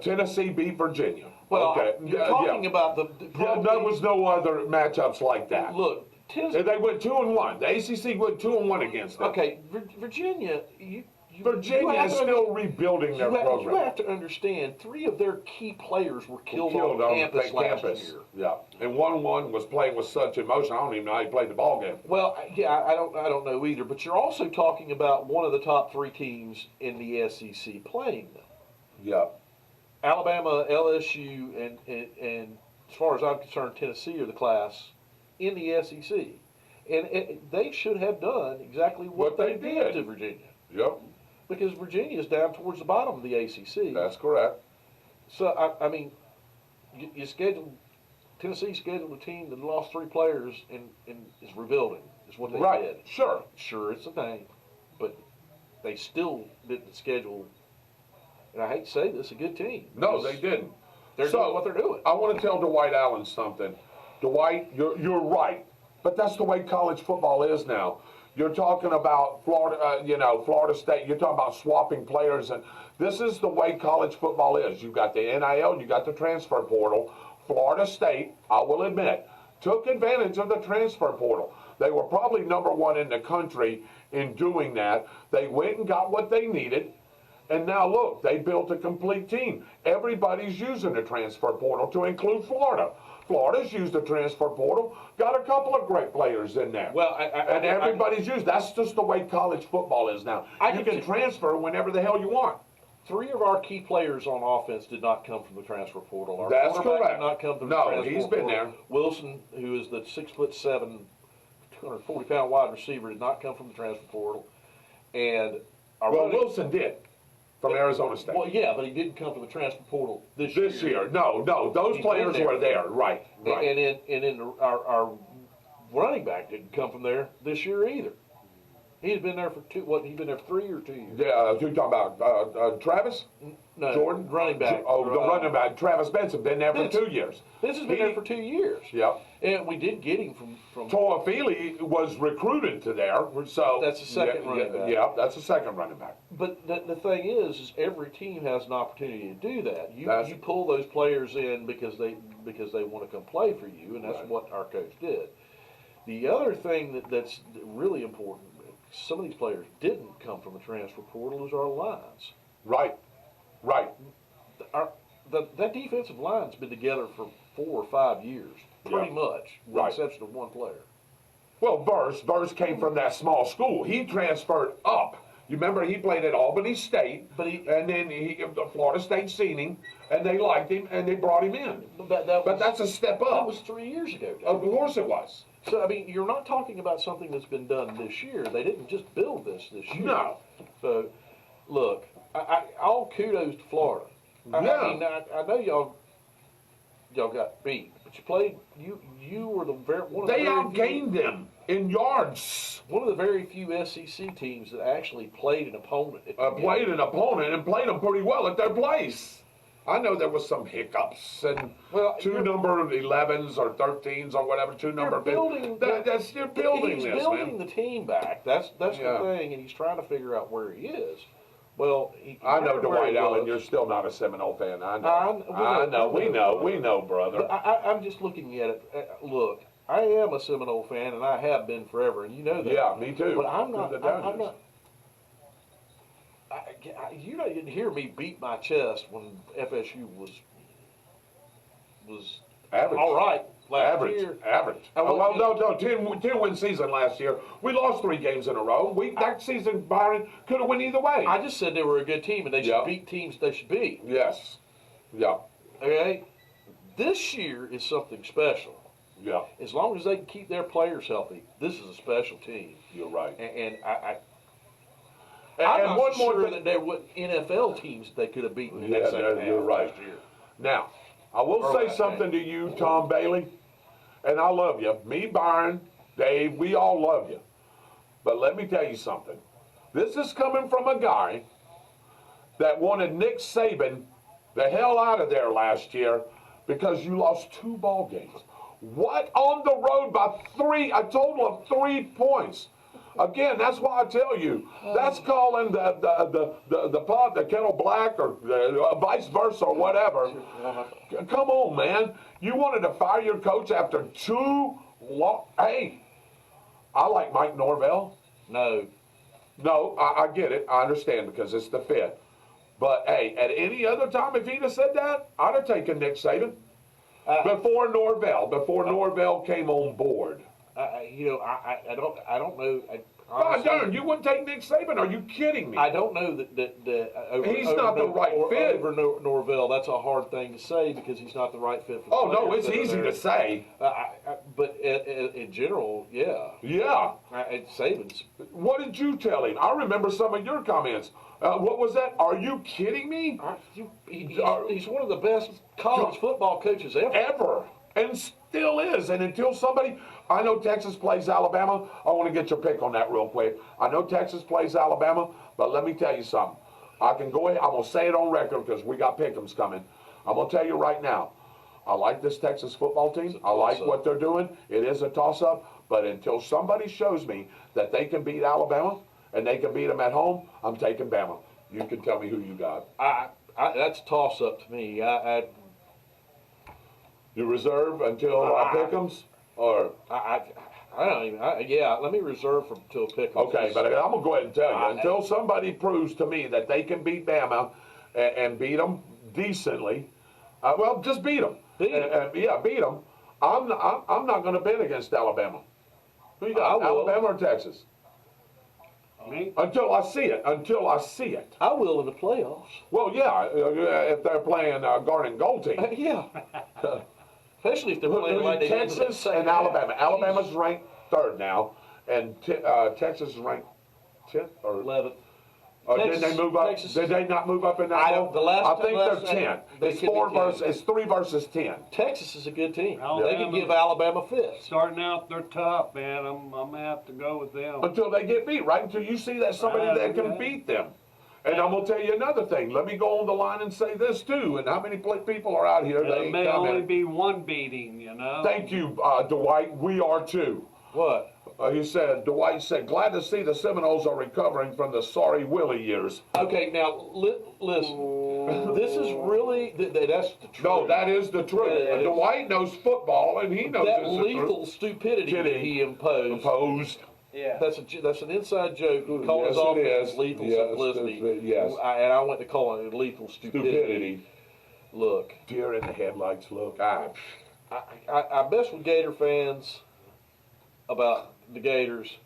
C: Tennessee beat Virginia.
E: Well,
C: Okay.
E: you're
C: Yeah,
E: talking
C: yeah.
E: about the
C: Yeah,
E: probably,
C: there was no other matchups like that.
E: look, Tennessee.
C: They went 2-1. The ACC went 2-1 against them.
E: Okay, Virginia,
C: Virginia
E: have
C: is
E: to
C: still rebuilding their
E: you
C: program.
E: have to understand, 3 of their key players were killed on
C: that
E: campus last year.
C: Yeah, and one was playing with such emotion. I don't even know how he played the ball game.
E: Well, yeah, I don't know either. But you're also talking about one of the top 3 teams in the SEC playing them.
C: Yeah,
E: Alabama, LSU, and as far as I'm concerned, Tennessee are the class in the SEC, and they should have done exactly what they did to Virginia.
C: Yep,
E: Because Virginia is down towards the bottom of the ACC.
C: that's correct.
E: So I mean, you scheduled Tennessee scheduled a team that lost 3 players and is rebuilding. Is what they
C: Right,
E: did.
C: sure.
E: Sure, it's a name, but they still didn't schedule. And I hate to say this, a good team.
C: No, they didn't.
E: They're doing what they're doing.
C: I want to tell Dwight Allen something. Dwight, you're right, but that's the way college football is now. You're talking about Florida, Florida State. You're talking about swapping players, and this is the way college football is. You've got the NIL, you got the transfer portal. Florida State, I will admit, took advantage of the transfer portal. They were probably number 1 in the country in doing that. They went and got what they needed. And now look, they built a complete team. Everybody's using the transfer portal to include Florida. Florida's used the transfer portal, got a couple of great players in there.
E: Well,
C: and everybody's used. That's just the way college football is now. You can transfer whenever the hell you want.
E: 3 of our key players on offense did not come from the transfer portal. Our
C: That's
E: quarterback
C: correct.
E: Did not come from the
C: No,
E: transfer
C: he's been
E: portal.
C: there.
E: Wilson, who is the 6'7", 240-pound wide receiver, did not come from the transfer portal. And our
C: Wilson did from Arizona State.
E: Well, yeah, but he didn't come from the transfer portal this
C: year. No, those players were there. Right.
E: Our running back didn't come from there this year either. He's been there for he's been there for 3 or 2 years.
C: Yeah, you're talking about Travis?
E: No,
C: Jordan?
E: running back.
C: The running back. Travis Benson, been there for 2 years.
E: This has been there for 2 years.
C: Yep.
E: And we did get him from
C: Toafili was recruited to there, so
E: that's the second running back.
C: Yeah, that's the second running back.
E: But the thing is every team has an opportunity to do that. You pull those players in because they want to come play for you, and that's what our coach did. The other thing that's really important, some of these players didn't come from the transfer portal, is our lines.
C: Right.
E: That defensive line's been together for 4 or 5 years, pretty much, with the exception of 1 player.
C: Well, Verse came from that small school. He transferred up. You remember he played at Albany State, and then the Florida State seen him, and they liked him, and they brought him in. But that's a step up.
E: That was 3 years ago.
C: Of course it was.
E: So, I mean, you're not talking about something that's been done this year. They didn't just build this year.
C: No.
E: So, look, all kudos to Florida. I mean, I know y'all got beat, but you played. You were one of the
C: They
E: very
C: outgained them in yards.
E: One of the very few SEC teams that actually played an opponent.
C: Played them pretty well at their place. I know there was some hiccups and 2 number 11s or 13s or whatever, 2 number.
E: They're building
C: He's
E: building the team back. That's the thing, and he's trying to figure out where he is. Well,
C: I know Dwight Allen. You're still not a Seminole fan. I know. We know, brother.
E: But I'm just looking at it. Look, I am a Seminole fan, and I have been forever, and you know that.
C: Yeah, me too.
E: But I'm not. I'm not. You didn't hear me beat my chest when FSU was
C: average.
E: All right last year.
C: Average. No, 10-win season last year. We lost 3 games in a row. That season, Byron, could have went either way.
E: I just said they were a good team, and they should beat teams they should beat.
C: Yes. Yeah.
E: Okay. This year is something special.
C: Yeah.
E: As long as they can keep their players healthy, this is a special team.
C: You're right.
E: And I'm not sure that there were NFL teams they could have beaten in that second half
C: you're right.
E: last year.
C: Now, I will say something to you, Tom Bailey, and I love you. Me, Byron, Dave, we all love you. But let me tell you something. This is coming from a guy that wanted Nick Saban the hell out of there last year because you lost 2 ball games. What? On the road by a total of 3 points. Again, that's why I tell you, that's calling the pot the kettle black or vice versa or whatever. Come on, man. You wanted to fire your coach after 2 long. Hey, I like Mike Norvell.
E: No.
C: No, I get it. I understand because it's the fit. But hey, at any other time, if he'd have said that, I'd have taken Nick Saban before Norvell came on board.
E: I don't know.
C: God
E: Honestly,
C: darn, you wouldn't take Nick Saban? Are you kidding me?
E: I don't know that
C: He's not the right fit.
E: Over Norvell. That's a hard thing to say because he's not the right fit for the
C: Oh no,
E: players
C: it's
E: that are
C: easy
E: there.
C: to say.
E: But in general, yeah.
C: Yeah.
E: Saban's.
C: What did you tell him? I remember some of your comments. What was that? Are you kidding me?
E: He's one of the best college football coaches ever.
C: Ever. And still is. And until somebody, I know Texas plays Alabama. I want to get your pick on that real quick. I know Texas plays Alabama, but let me tell you something. I can go ahead. I'm going to say it on record because we got pick'ems coming. I'm going to tell you right now. I like this Texas football team. I like what they're doing. It is a toss-up. But until somebody shows me that they can beat Alabama and they can beat them at home, I'm taking Bama. You can tell me who you got.
E: That's a toss-up to me.
C: You reserve until pick'ems, or
E: I don't even. Yeah, let me reserve until pick'ems.
C: okay, but I'm gonna go ahead and tell you until somebody proves to me that they can beat Bama and beat them decently. Well, just beat them. Beat them. I'm not going to bet against Alabama. Who you got? Alabama or Texas?
G: Me?
C: Until I see it.
E: I will in the playoffs.
C: Well, yeah, if they're playing Garden Gold team.
E: Yeah. Especially if they're playing like they did in the
C: Texas
E: second
C: and
E: half.
C: Alabama. Alabama's ranked 3rd now, and Texas is ranked 10th or
E: 11th.
C: Or did they move up?
E: Texas,
C: Did they not move up in that?
E: I don't- the last-
C: I think
E: last-
C: they're 10.
E: they
C: It's
E: could be 10.
C: It's 3 versus 10.
E: Texas is a good team. They
G: Alabama-
E: can give Alabama fits.
G: Starting out, they're tough, man. I'm gonna have to go with them.
C: Until they get beat, right? Until you see that somebody that can beat them. And I'm gonna tell you another thing. Let me go on the line and say this too. And how many people are out here that
G: There
C: ain't
G: may
C: coming?
G: only be one beating, you know.
C: Thank you, Dwight. We are too.
E: What?
C: He said, Dwight said, glad to see the Seminoles are recovering from the sorry Willie years.
E: Okay, now listen. This is really that's the truth.
C: No, that is the truth.
E: Yeah,
C: Dwight knows football, and he knows
E: that
C: it's the
E: lethal
C: truth.
E: stupidity that he imposed.
F: Yeah.
E: That's an inside joke. He called
C: Yes,
E: his
C: it
E: offense
C: is.
E: lethal
C: Yes,
E: simplicity.
C: yes.
E: And I went to call it lethal stupidity. Look,
C: Deer in the headlights. Look,
E: I mess with Gator fans about the Gators,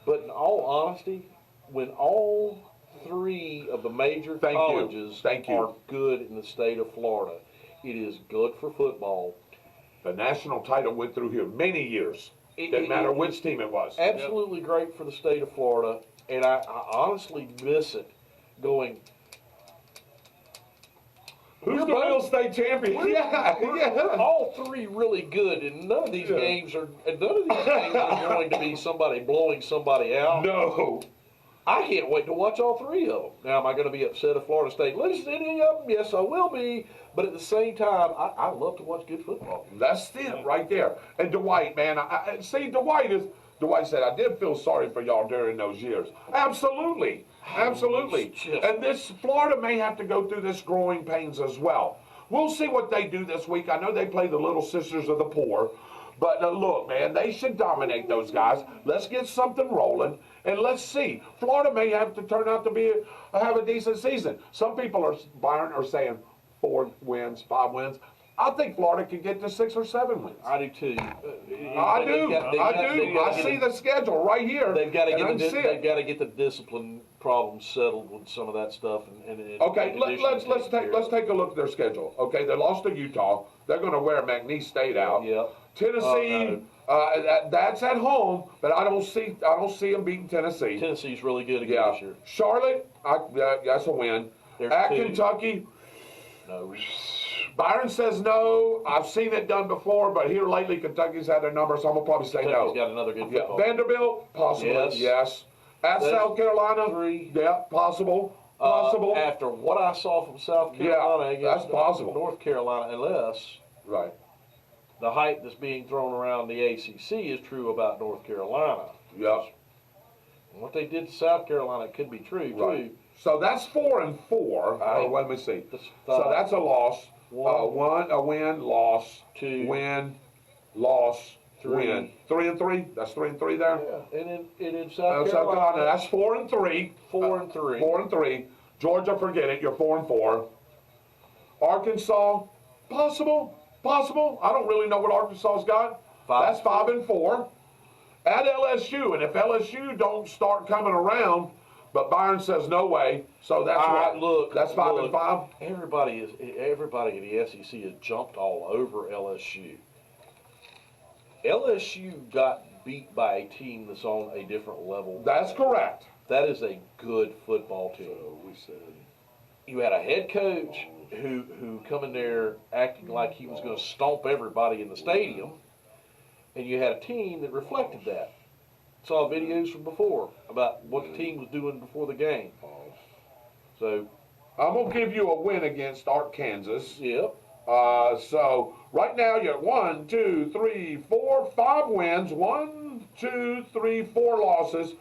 E: but in all honesty, when all 3 of the major colleges are good in the state of Florida, it is good for football.
C: the national title went through here many years. Didn't matter which team it was.
E: Absolutely great for the state of Florida, and I honestly miss it. Going,
C: Who's the real state champion?
E: we're all 3 really good, and none of these games are going to be somebody blowing somebody out.
C: No.
E: I can't wait to watch all 3 of them. Now, am I going to be upset if Florida State loses any of them? Yes, I will be. But at the same time, I love to watch good football.
C: That's it right there. And Dwight, man, Dwight said, I did feel sorry for y'all during those years. Absolutely. Absolutely. And this Florida may have to go through this growing pains as well. We'll see what they do this week. I know they play the Little Sisters of the Poor. But look, man, they should dominate those guys. Let's get something rolling, and let's see. Florida may have to turn out to have a decent season. Some people are saying 4 wins, 5 wins. I think Florida could get to 6 or 7 wins.
E: I do too.
C: I do. I see the schedule right here.
E: They've got to
C: get
E: get the discipline problems settled with some of that stuff.
C: Okay, let's take a look at their schedule. Okay, they lost to Utah. They're going to wear McNeese State out.
E: Yeah.
C: Tennessee, that's at home, but I don't see them beating Tennessee.
E: Tennessee's really good again this year.
C: Charlotte, that's a win. At Kentucky,
E: no.
C: Byron says no. I've seen it done before, but here lately Kentucky's had their number, so I'm gonna probably say
E: Kentucky's
C: no.
E: got another good football.
C: Vanderbilt, possibly, yes. At South Carolina,
E: 3.
C: yeah, possible.
E: After what I saw from South Carolina against
C: that's possible.
E: North Carolina, unless
C: Right.
E: the hype that's being thrown around the ACC is true about North Carolina.
C: Yes.
E: What they did to South Carolina could be true,
C: Right.
E: too.
C: So that's 4-4. Let me see. So that's a loss. A win, loss,
E: Two.
C: win, loss,
E: Three.
C: win. 3-3. That's 3-3 there.
E: Yeah, and in South
C: South Carolina.
E: Carolina,
C: That's 4-3.
E: 4-3.
C: 4-3. Georgia, forget it. You're 4-4. Arkansas, possible. I don't really know what Arkansas's got. That's 5-4. At LSU, and if LSU don't start coming around, but Byron says no way, so that's what.
E: Look,
C: that's 5-5.
E: Everybody in the SEC has jumped all over LSU. LSU got beat by a team that's on a different level.
C: That's correct.
E: That is a good football team.
C: We said
E: You had a head coach who come in there acting like he was going to stomp everybody in the stadium, and you had a team that reflected that. Saw videos from before about what the team was doing before the game. So,
C: I'm gonna give you a win against Arkansas.
E: yep.
C: So right now you're at 1, 2, 3, 4, 5 wins. 1, 2, 3, 4 losses.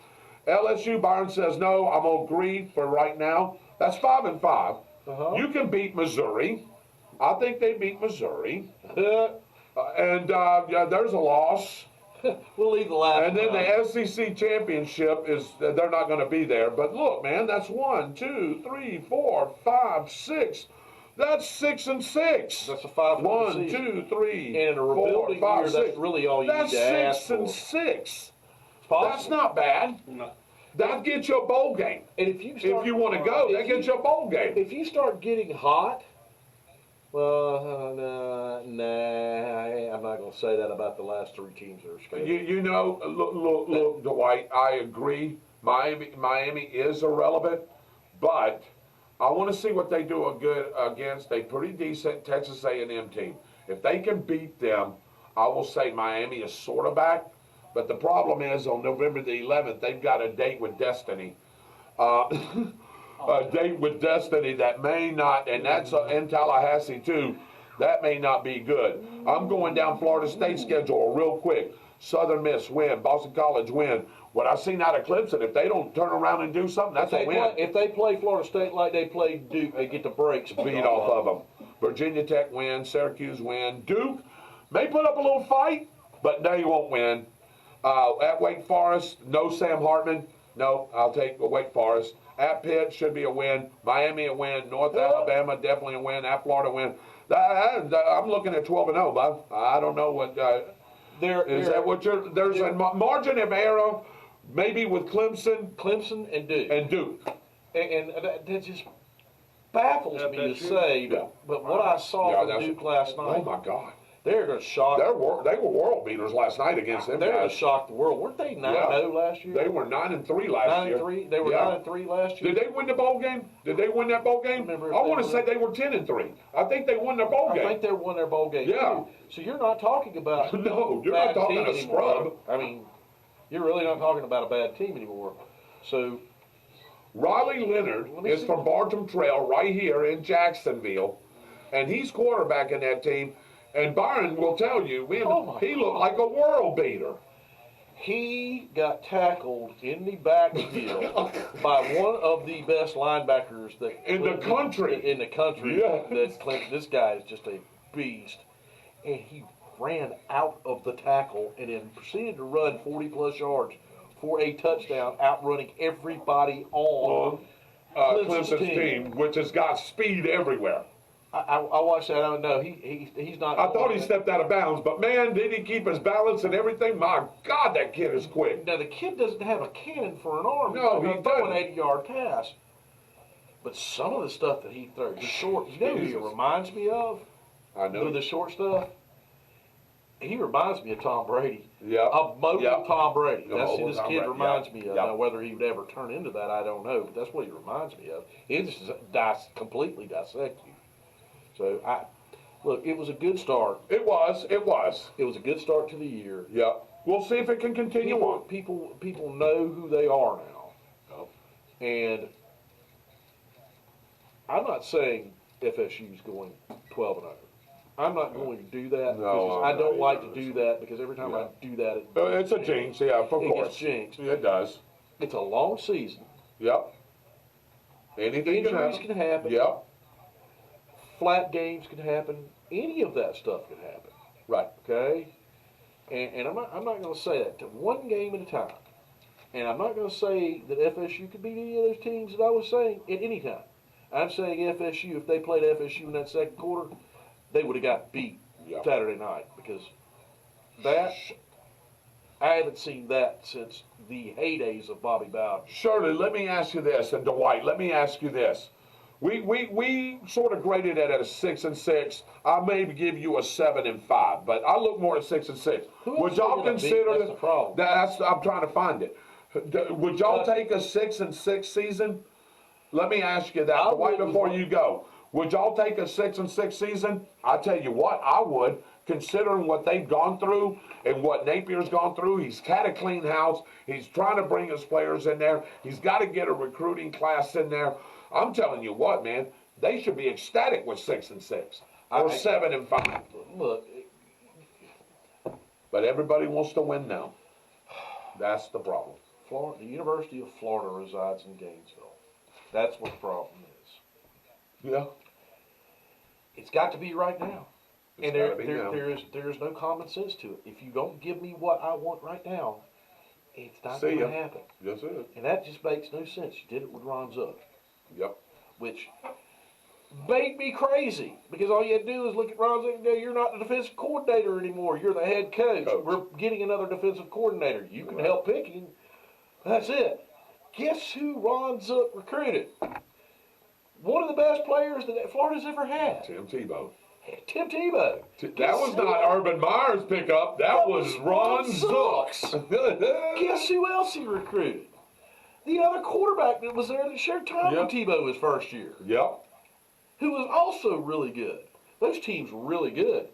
C: LSU, Byron says no. I'm gonna agree for right now. That's 5-5. You can beat Missouri. I think they beat Missouri. And there's a loss.
E: We'll leave the last
C: And then
E: one.
C: the SEC championship is, they're not going to be there. But look, man, that's 1, 2, 3, 4, 5, 6. That's 6-6.
E: That's a 5-4
C: 1,
E: season.
C: 2, 3,
E: And in a
C: 4,
E: rebuilding
C: 5,
E: year,
C: 6.
E: that's really all you
C: That's
E: need to ask
C: 6-6.
E: It's
C: That's
E: possible.
C: not bad.
G: No.
C: That gets you a bowl game.
E: And if you
C: Want to go, that gets you a bowl game.
E: If you start getting hot, well, nah, I'm not going to say that about the last 3 teams that are scheduled.
C: You know, look, Dwight, I agree. Miami is irrelevant, but I want to see what they do against a pretty decent Texas A&M team. If they can beat them, I will say Miami is sort of back. But the problem is on November the 11th, they've got a date with Destiny. A date with Destiny that may not, and that's in Tallahassee too, that may not be good. I'm going down Florida State schedule real quick. Southern Miss win, Boston College win. What I've seen out of Clemson, if they don't turn around and do something, that's a win.
E: If they play Florida State like they played Duke, they get the brakes
C: Beat off of them. Virginia Tech win, Syracuse win. Duke may put up a little fight, but they won't win. At Wake Forest, no Sam Hartman. No, I'll take Wake Forest. At Pitt should be a win. Miami a win. North Alabama definitely a win. At Florida win. I'm looking at 12-0, bud. I don't know what. Is that what you're? There's a margin of error, maybe with Clemson
E: and Duke.
C: and Duke.
E: And that just baffles me to say, but what I saw from Duke last night,
C: Oh my God.
E: they're going to shock.
C: They were world beaters last night against them
E: They're going
C: guys.
E: to shock the world. Weren't they 9-0 last year?
C: They were 9-3 last year.
E: 9-3. They were
C: Yeah.
E: 9-3 last year.
C: Did they win the bowl game? Did they win that bowl game?
E: Remember
C: I
E: if
C: want
E: they
C: to say they were 10-3. I think they won their bowl
E: I
C: game.
E: think they won their bowl game.
C: Yeah.
E: Too. So you're not talking about
C: No, you're
E: bad
C: not talking
E: team
C: a
E: anymore.
C: scrub.
E: I mean, you're really not talking about a bad team anymore. So
C: Riley Leonard is from Bartram Trail right here in Jacksonville, and he's quarterback in that team. And Byron will tell you, he looked like a world beater.
E: he got tackled in the backfield by one of the best linebackers that
C: In the country.
E: In the country,
C: Yeah.
E: This guy is just a beast, and he ran out of the tackle and then proceeded to run 40+ yards for a touchdown, outrunning everybody on
C: Clemson's team, which has got speed everywhere.
E: I watched that. I don't know. He's not.
C: I thought he stepped out of bounds, but man, did he keep his balance and everything? My God, that kid is quick.
E: Now the kid doesn't have a cannon for an arm.
C: No,
E: He's
C: he
E: throw an
C: doesn't.
E: 80-yard pass. But some of the stuff that he throws, the short. You know who he
C: Jesus.
E: reminds me of?
C: I know.
E: With the short stuff. He reminds me of Tom Brady.
C: Yeah.
E: A mobile
C: Yeah.
E: Tom Brady.
C: A
E: That's who
C: mobile
E: this
C: Tom
E: kid
C: Brady.
E: reminds
C: Yeah.
E: me of.
C: Yeah.
E: Now, whether he would ever turn into that, I don't know. But that's what he reminds me of. He just completely dissect you. So look, it was a good start.
C: It was.
E: It was a good start to the year.
C: Yeah. We'll see if it can continue on.
E: People know who they are now. And I'm not saying FSU's going 12-0. I'm not going to do that.
C: No,
E: because I don't
C: no,
E: like
C: no,
E: to do that because every time I do that,
C: It's a jinx, yeah, of
E: it
C: course.
E: gets jinxed.
C: It does.
E: It's a long season.
C: Yep. Anything
E: Injuries can happen.
C: Yep.
E: Flat games can happen. Any of that stuff can happen.
C: Right.
E: Okay? And I'm not going to say that. To one game at a time. And I'm not going to say that FSU could beat any of those teams that I was saying at any time. I'm saying FSU, if they played FSU in that second quarter, they would have got beat Saturday night. Because that, I haven't seen that since the heydays of Bobby Bowden.
C: Shirley, let me ask you this, and Dwight, let me ask you this. We sort of graded it at a 6 and 6. I may give you a 7 and 5, but I look more at 6 and 6. Would y'all consider
E: that's the problem?
C: I'm trying to find it. Would y'all take a 6 and 6 season? Let me ask you that, Dwight, before you go. Would y'all take a 6 and 6 season? I tell you what, I would, considering what they've gone through and what Napier's gone through. He's had a clean house. He's trying to bring his players in there. He's got to get a recruiting class in there. I'm telling you what, man, they should be ecstatic with 6 and 6 or 7 and 5.
E: Look,
C: but everybody wants to win now. That's the problem.
E: The University of Florida resides in Gainesville. That's what the problem is.
C: Yeah.
E: It's got to be right now.
C: It's
E: And
C: gotta be now.
E: there's no common sense to it. If you don't give me what I want right now, it's not
C: See
E: going
C: ya.
E: to happen.
C: Yes, it is.
E: And that just makes no sense. You did it with Ron Zook,
C: Yep.
E: which made me crazy because all you had to do is look at Ron Zook and go, "You're not the defensive coordinator anymore. You're the head coach. We're getting another defensive coordinator. You can help picking." That's it. Guess who Ron Zook recruited? One of the best players that Florida's ever had.
C: Tim Tebow.
E: Tim Tebow.
C: That was not Urban Meyer's pickup. That was Ron Zook's.
E: Guess who else he recruited? The other quarterback that was there that shared time with Tebow his first year.
C: Yep.
E: Who was also really good. Those teams were really good.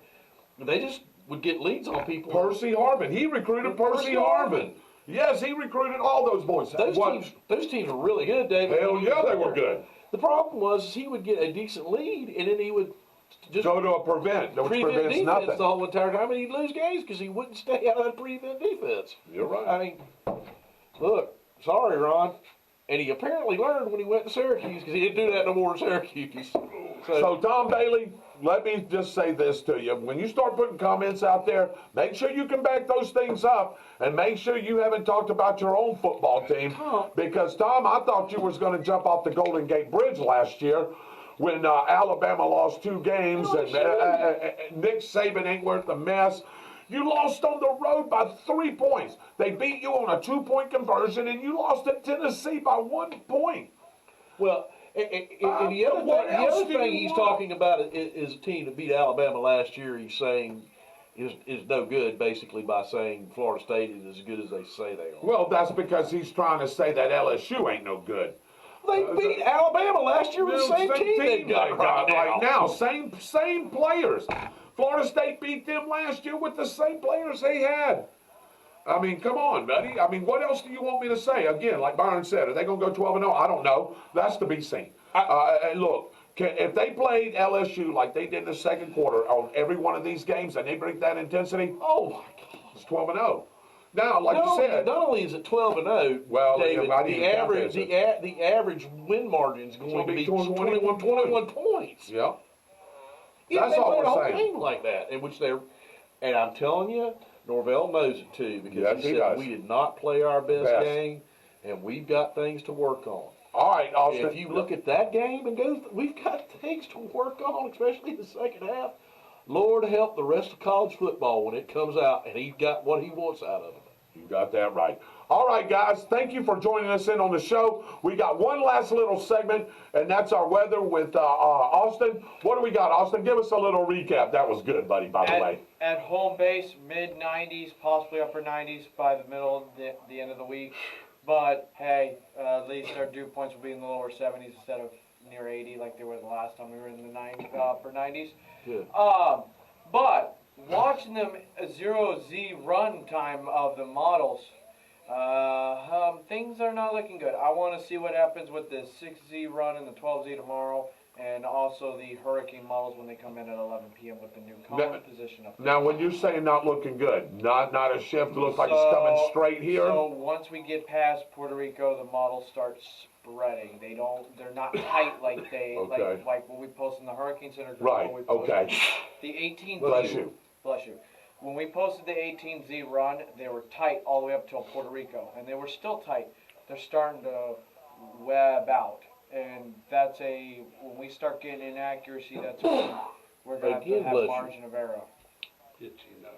E: They just would get leads on people.
C: Percy Harvin. He recruited Percy Harvin. Yes, he recruited all those boys.
E: Those teams were really good, David.
C: Hell yeah, they were good.
E: The problem was he would get a decent lead, and then he would just
C: go to a prevent, which prevents
E: defense
C: nothing.
E: the whole entire time, and he'd lose games because he wouldn't stay out of the prevent defense.
C: You're right.
E: I mean, look, sorry, Ron. And he apparently learned when he went to Syracuse because he didn't do that no more in Syracuse.
C: So, Tom Bailey, let me just say this to you. When you start putting comments out there, make sure you can back those things up and make sure you haven't talked about your own football team. Because, Tom, I thought you was going to jump off the Golden Gate Bridge last year when Alabama lost 2 games and Nick Saban ain't worth a mess. You lost on the road by 3 points. They beat you on a 2-point conversion, and you lost at Tennessee by 1 point.
E: Well, and the other thing he's talking about is a team that beat Alabama last year. He's saying is no good, basically, by saying Florida State is as good as they say they are.
C: Well, that's because he's trying to say that LSU ain't no good.
E: They beat Alabama last year with the same team they've got right now.
C: Same players. Florida State beat them last year with the same players they had. I mean, come on, buddy. I mean, what else do you want me to say? Again, like Byron said, are they going to go 12-0? I don't know. That's to be seen. Look, if they played LSU like they did in the second quarter on every one of these games and they bring that intensity, oh my God, it's 12-0. Now, like you said,
E: not only is it 12-0,
C: well,
E: David, the average win margin is going to be 21 points.
C: Yeah.
E: That's all we're saying. Game like that, in which and I'm telling you, Norvell knows it too, because he said we did not play our best game, and we've got things to work on.
C: All right, Austin.
E: If you look at that game and go, we've got things to work on, especially in the second half. Lord help the rest of college football when it comes out, and he's got what he wants out of it.
C: You got that right. All right, guys, thank you for joining us in on the show. We got one last little segment, and that's our weather with Austin. What do we got, Austin? Give us a little recap. That was good, buddy, by the way.
F: At home base, mid-90s, possibly upper 90s by the middle of the end of the week. But, hey, at least our dew points will be in the lower 70s instead of near 80 like they were the last time we were in the upper 90s.
E: Good.
F: But watching them 0Z run time of the models, things are not looking good. I want to see what happens with the 6Z run and the 12Z tomorrow. And also the hurricane models when they come in at 11 p.m. with the new column position up there.
C: Now, when you say not looking good, not a shift, looks like it's coming straight here.
F: So once we get past Puerto Rico, the models start spreading. They're not tight like they
C: Okay.
F: like when we post in the Hurricane Center.
C: Right,
F: when we posted
C: okay.
F: The 18.
C: Bless you.
F: Bless you. When we posted the 18Z run, they were tight all the way up till Puerto Rico, and they were still tight. They're starting to web out, and that's when we start getting inaccuracy, that's when we're going to have
E: Bless you.
F: margin of error.
G: Itchy nose.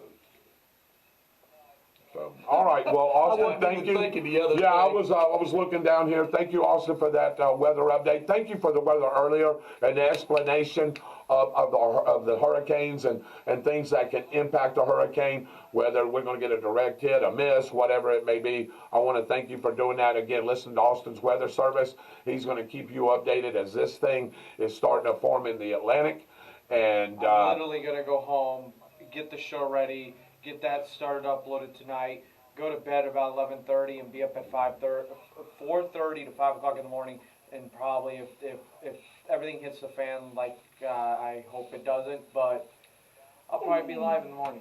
C: So, all right, well, Austin,
E: wasn't
C: thank
E: even
C: you.
E: thinking the other
C: Yeah, I
E: thing.
C: was looking down here. Thank you, Austin, for that weather update. Thank you for the weather earlier and the explanation of the hurricanes and things that can impact a hurricane, whether we're going to get a direct hit, a miss, whatever it may be. I want to thank you for doing that. Again, listen to Austin's weather service. He's going to keep you updated as this thing is starting to form in the Atlantic. And
F: I'm literally going to go home, get the show ready, get that started, uploaded tonight, go to bed about 11:30 and be up at 4:30 to 5 o'clock in the morning, and probably if everything hits the fan like I hope it doesn't, but I'll probably be live in the morning.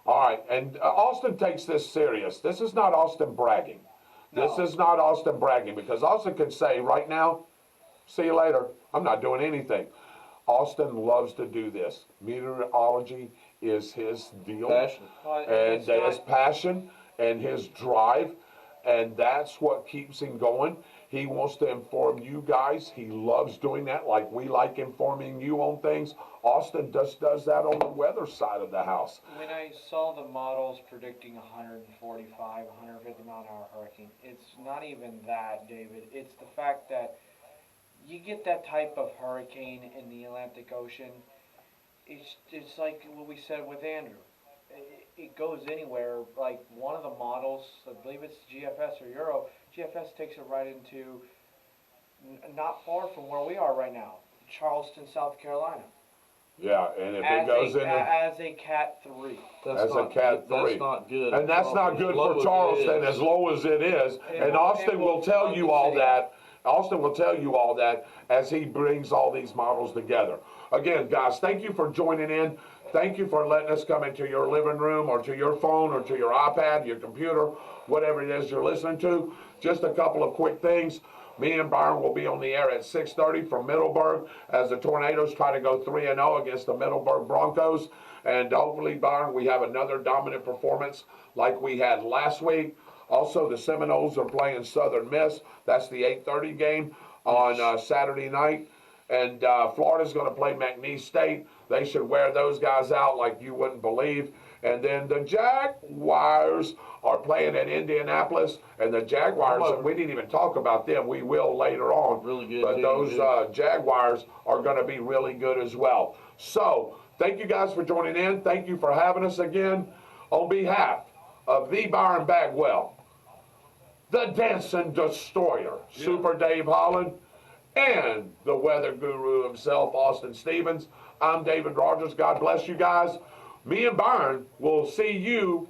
C: all right, and Austin takes this serious. This is not Austin bragging. This
F: No.
C: is not Austin bragging, because Austin could say right now, see you later, I'm not doing anything. Austin loves to do this. Meteorology is his deal.
E: Passion.
C: And his passion and his drive, and that's what keeps him going. He wants to inform you guys. He loves doing that, like we like informing you on things. Austin just does that on the weather side of the house.
F: When I saw the models predicting 145, 150 mile an hour hurricane, it's not even that, David. It's the fact that you get that type of hurricane in the Atlantic Ocean. It's like what we said with Andrew. It goes anywhere. Like one of the models, I believe it's GFS or Euro, GFS takes it right into not far from where we are right now, Charleston, South Carolina.
C: Yeah, and if it goes in
F: as a Cat 3.
C: as a Cat 3.
E: That's not good.
C: And that's not good for Charleston, as low as it is. And Austin will tell you all that. Austin will tell you all that as he brings all these models together. Again, guys, thank you for joining in. Thank you for letting us come into your living room or to your phone or to your iPad, your computer, whatever it is you're listening to. Just a couple of quick things. Me and Byron will be on the air at 6:30 from Middleburg as the Tornadoes try to go 3-0 against the Middleburg Broncos. And hopefully, Byron, we have another dominant performance like we had last week. Also, the Seminoles are playing Southern Miss. That's the 8:30 game on Saturday night. And Florida's going to play McNeese State. They should wear those guys out like you wouldn't believe. And then the Jaguars are playing at Indianapolis. And the Jaguars, we didn't even talk about them. We will later on.
E: Really good
C: But
E: team,
C: those
E: yeah.
C: Jaguars are going to be really good as well. So, thank you guys for joining in. Thank you for having us again. On behalf of the Byron Bagwell, the Dancing Destroyer, Super Dave Holland, and the weather guru himself, Austin Stevens. I'm David Rodgers. God bless you guys. Me and Byron will see you,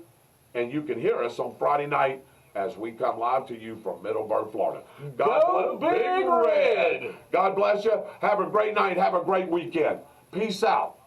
C: and you can hear us on Friday night as we come live to you from Middleburg, Florida.
E: Go Big Red!
C: God bless you. Have a great night. Have a great weekend. Peace out.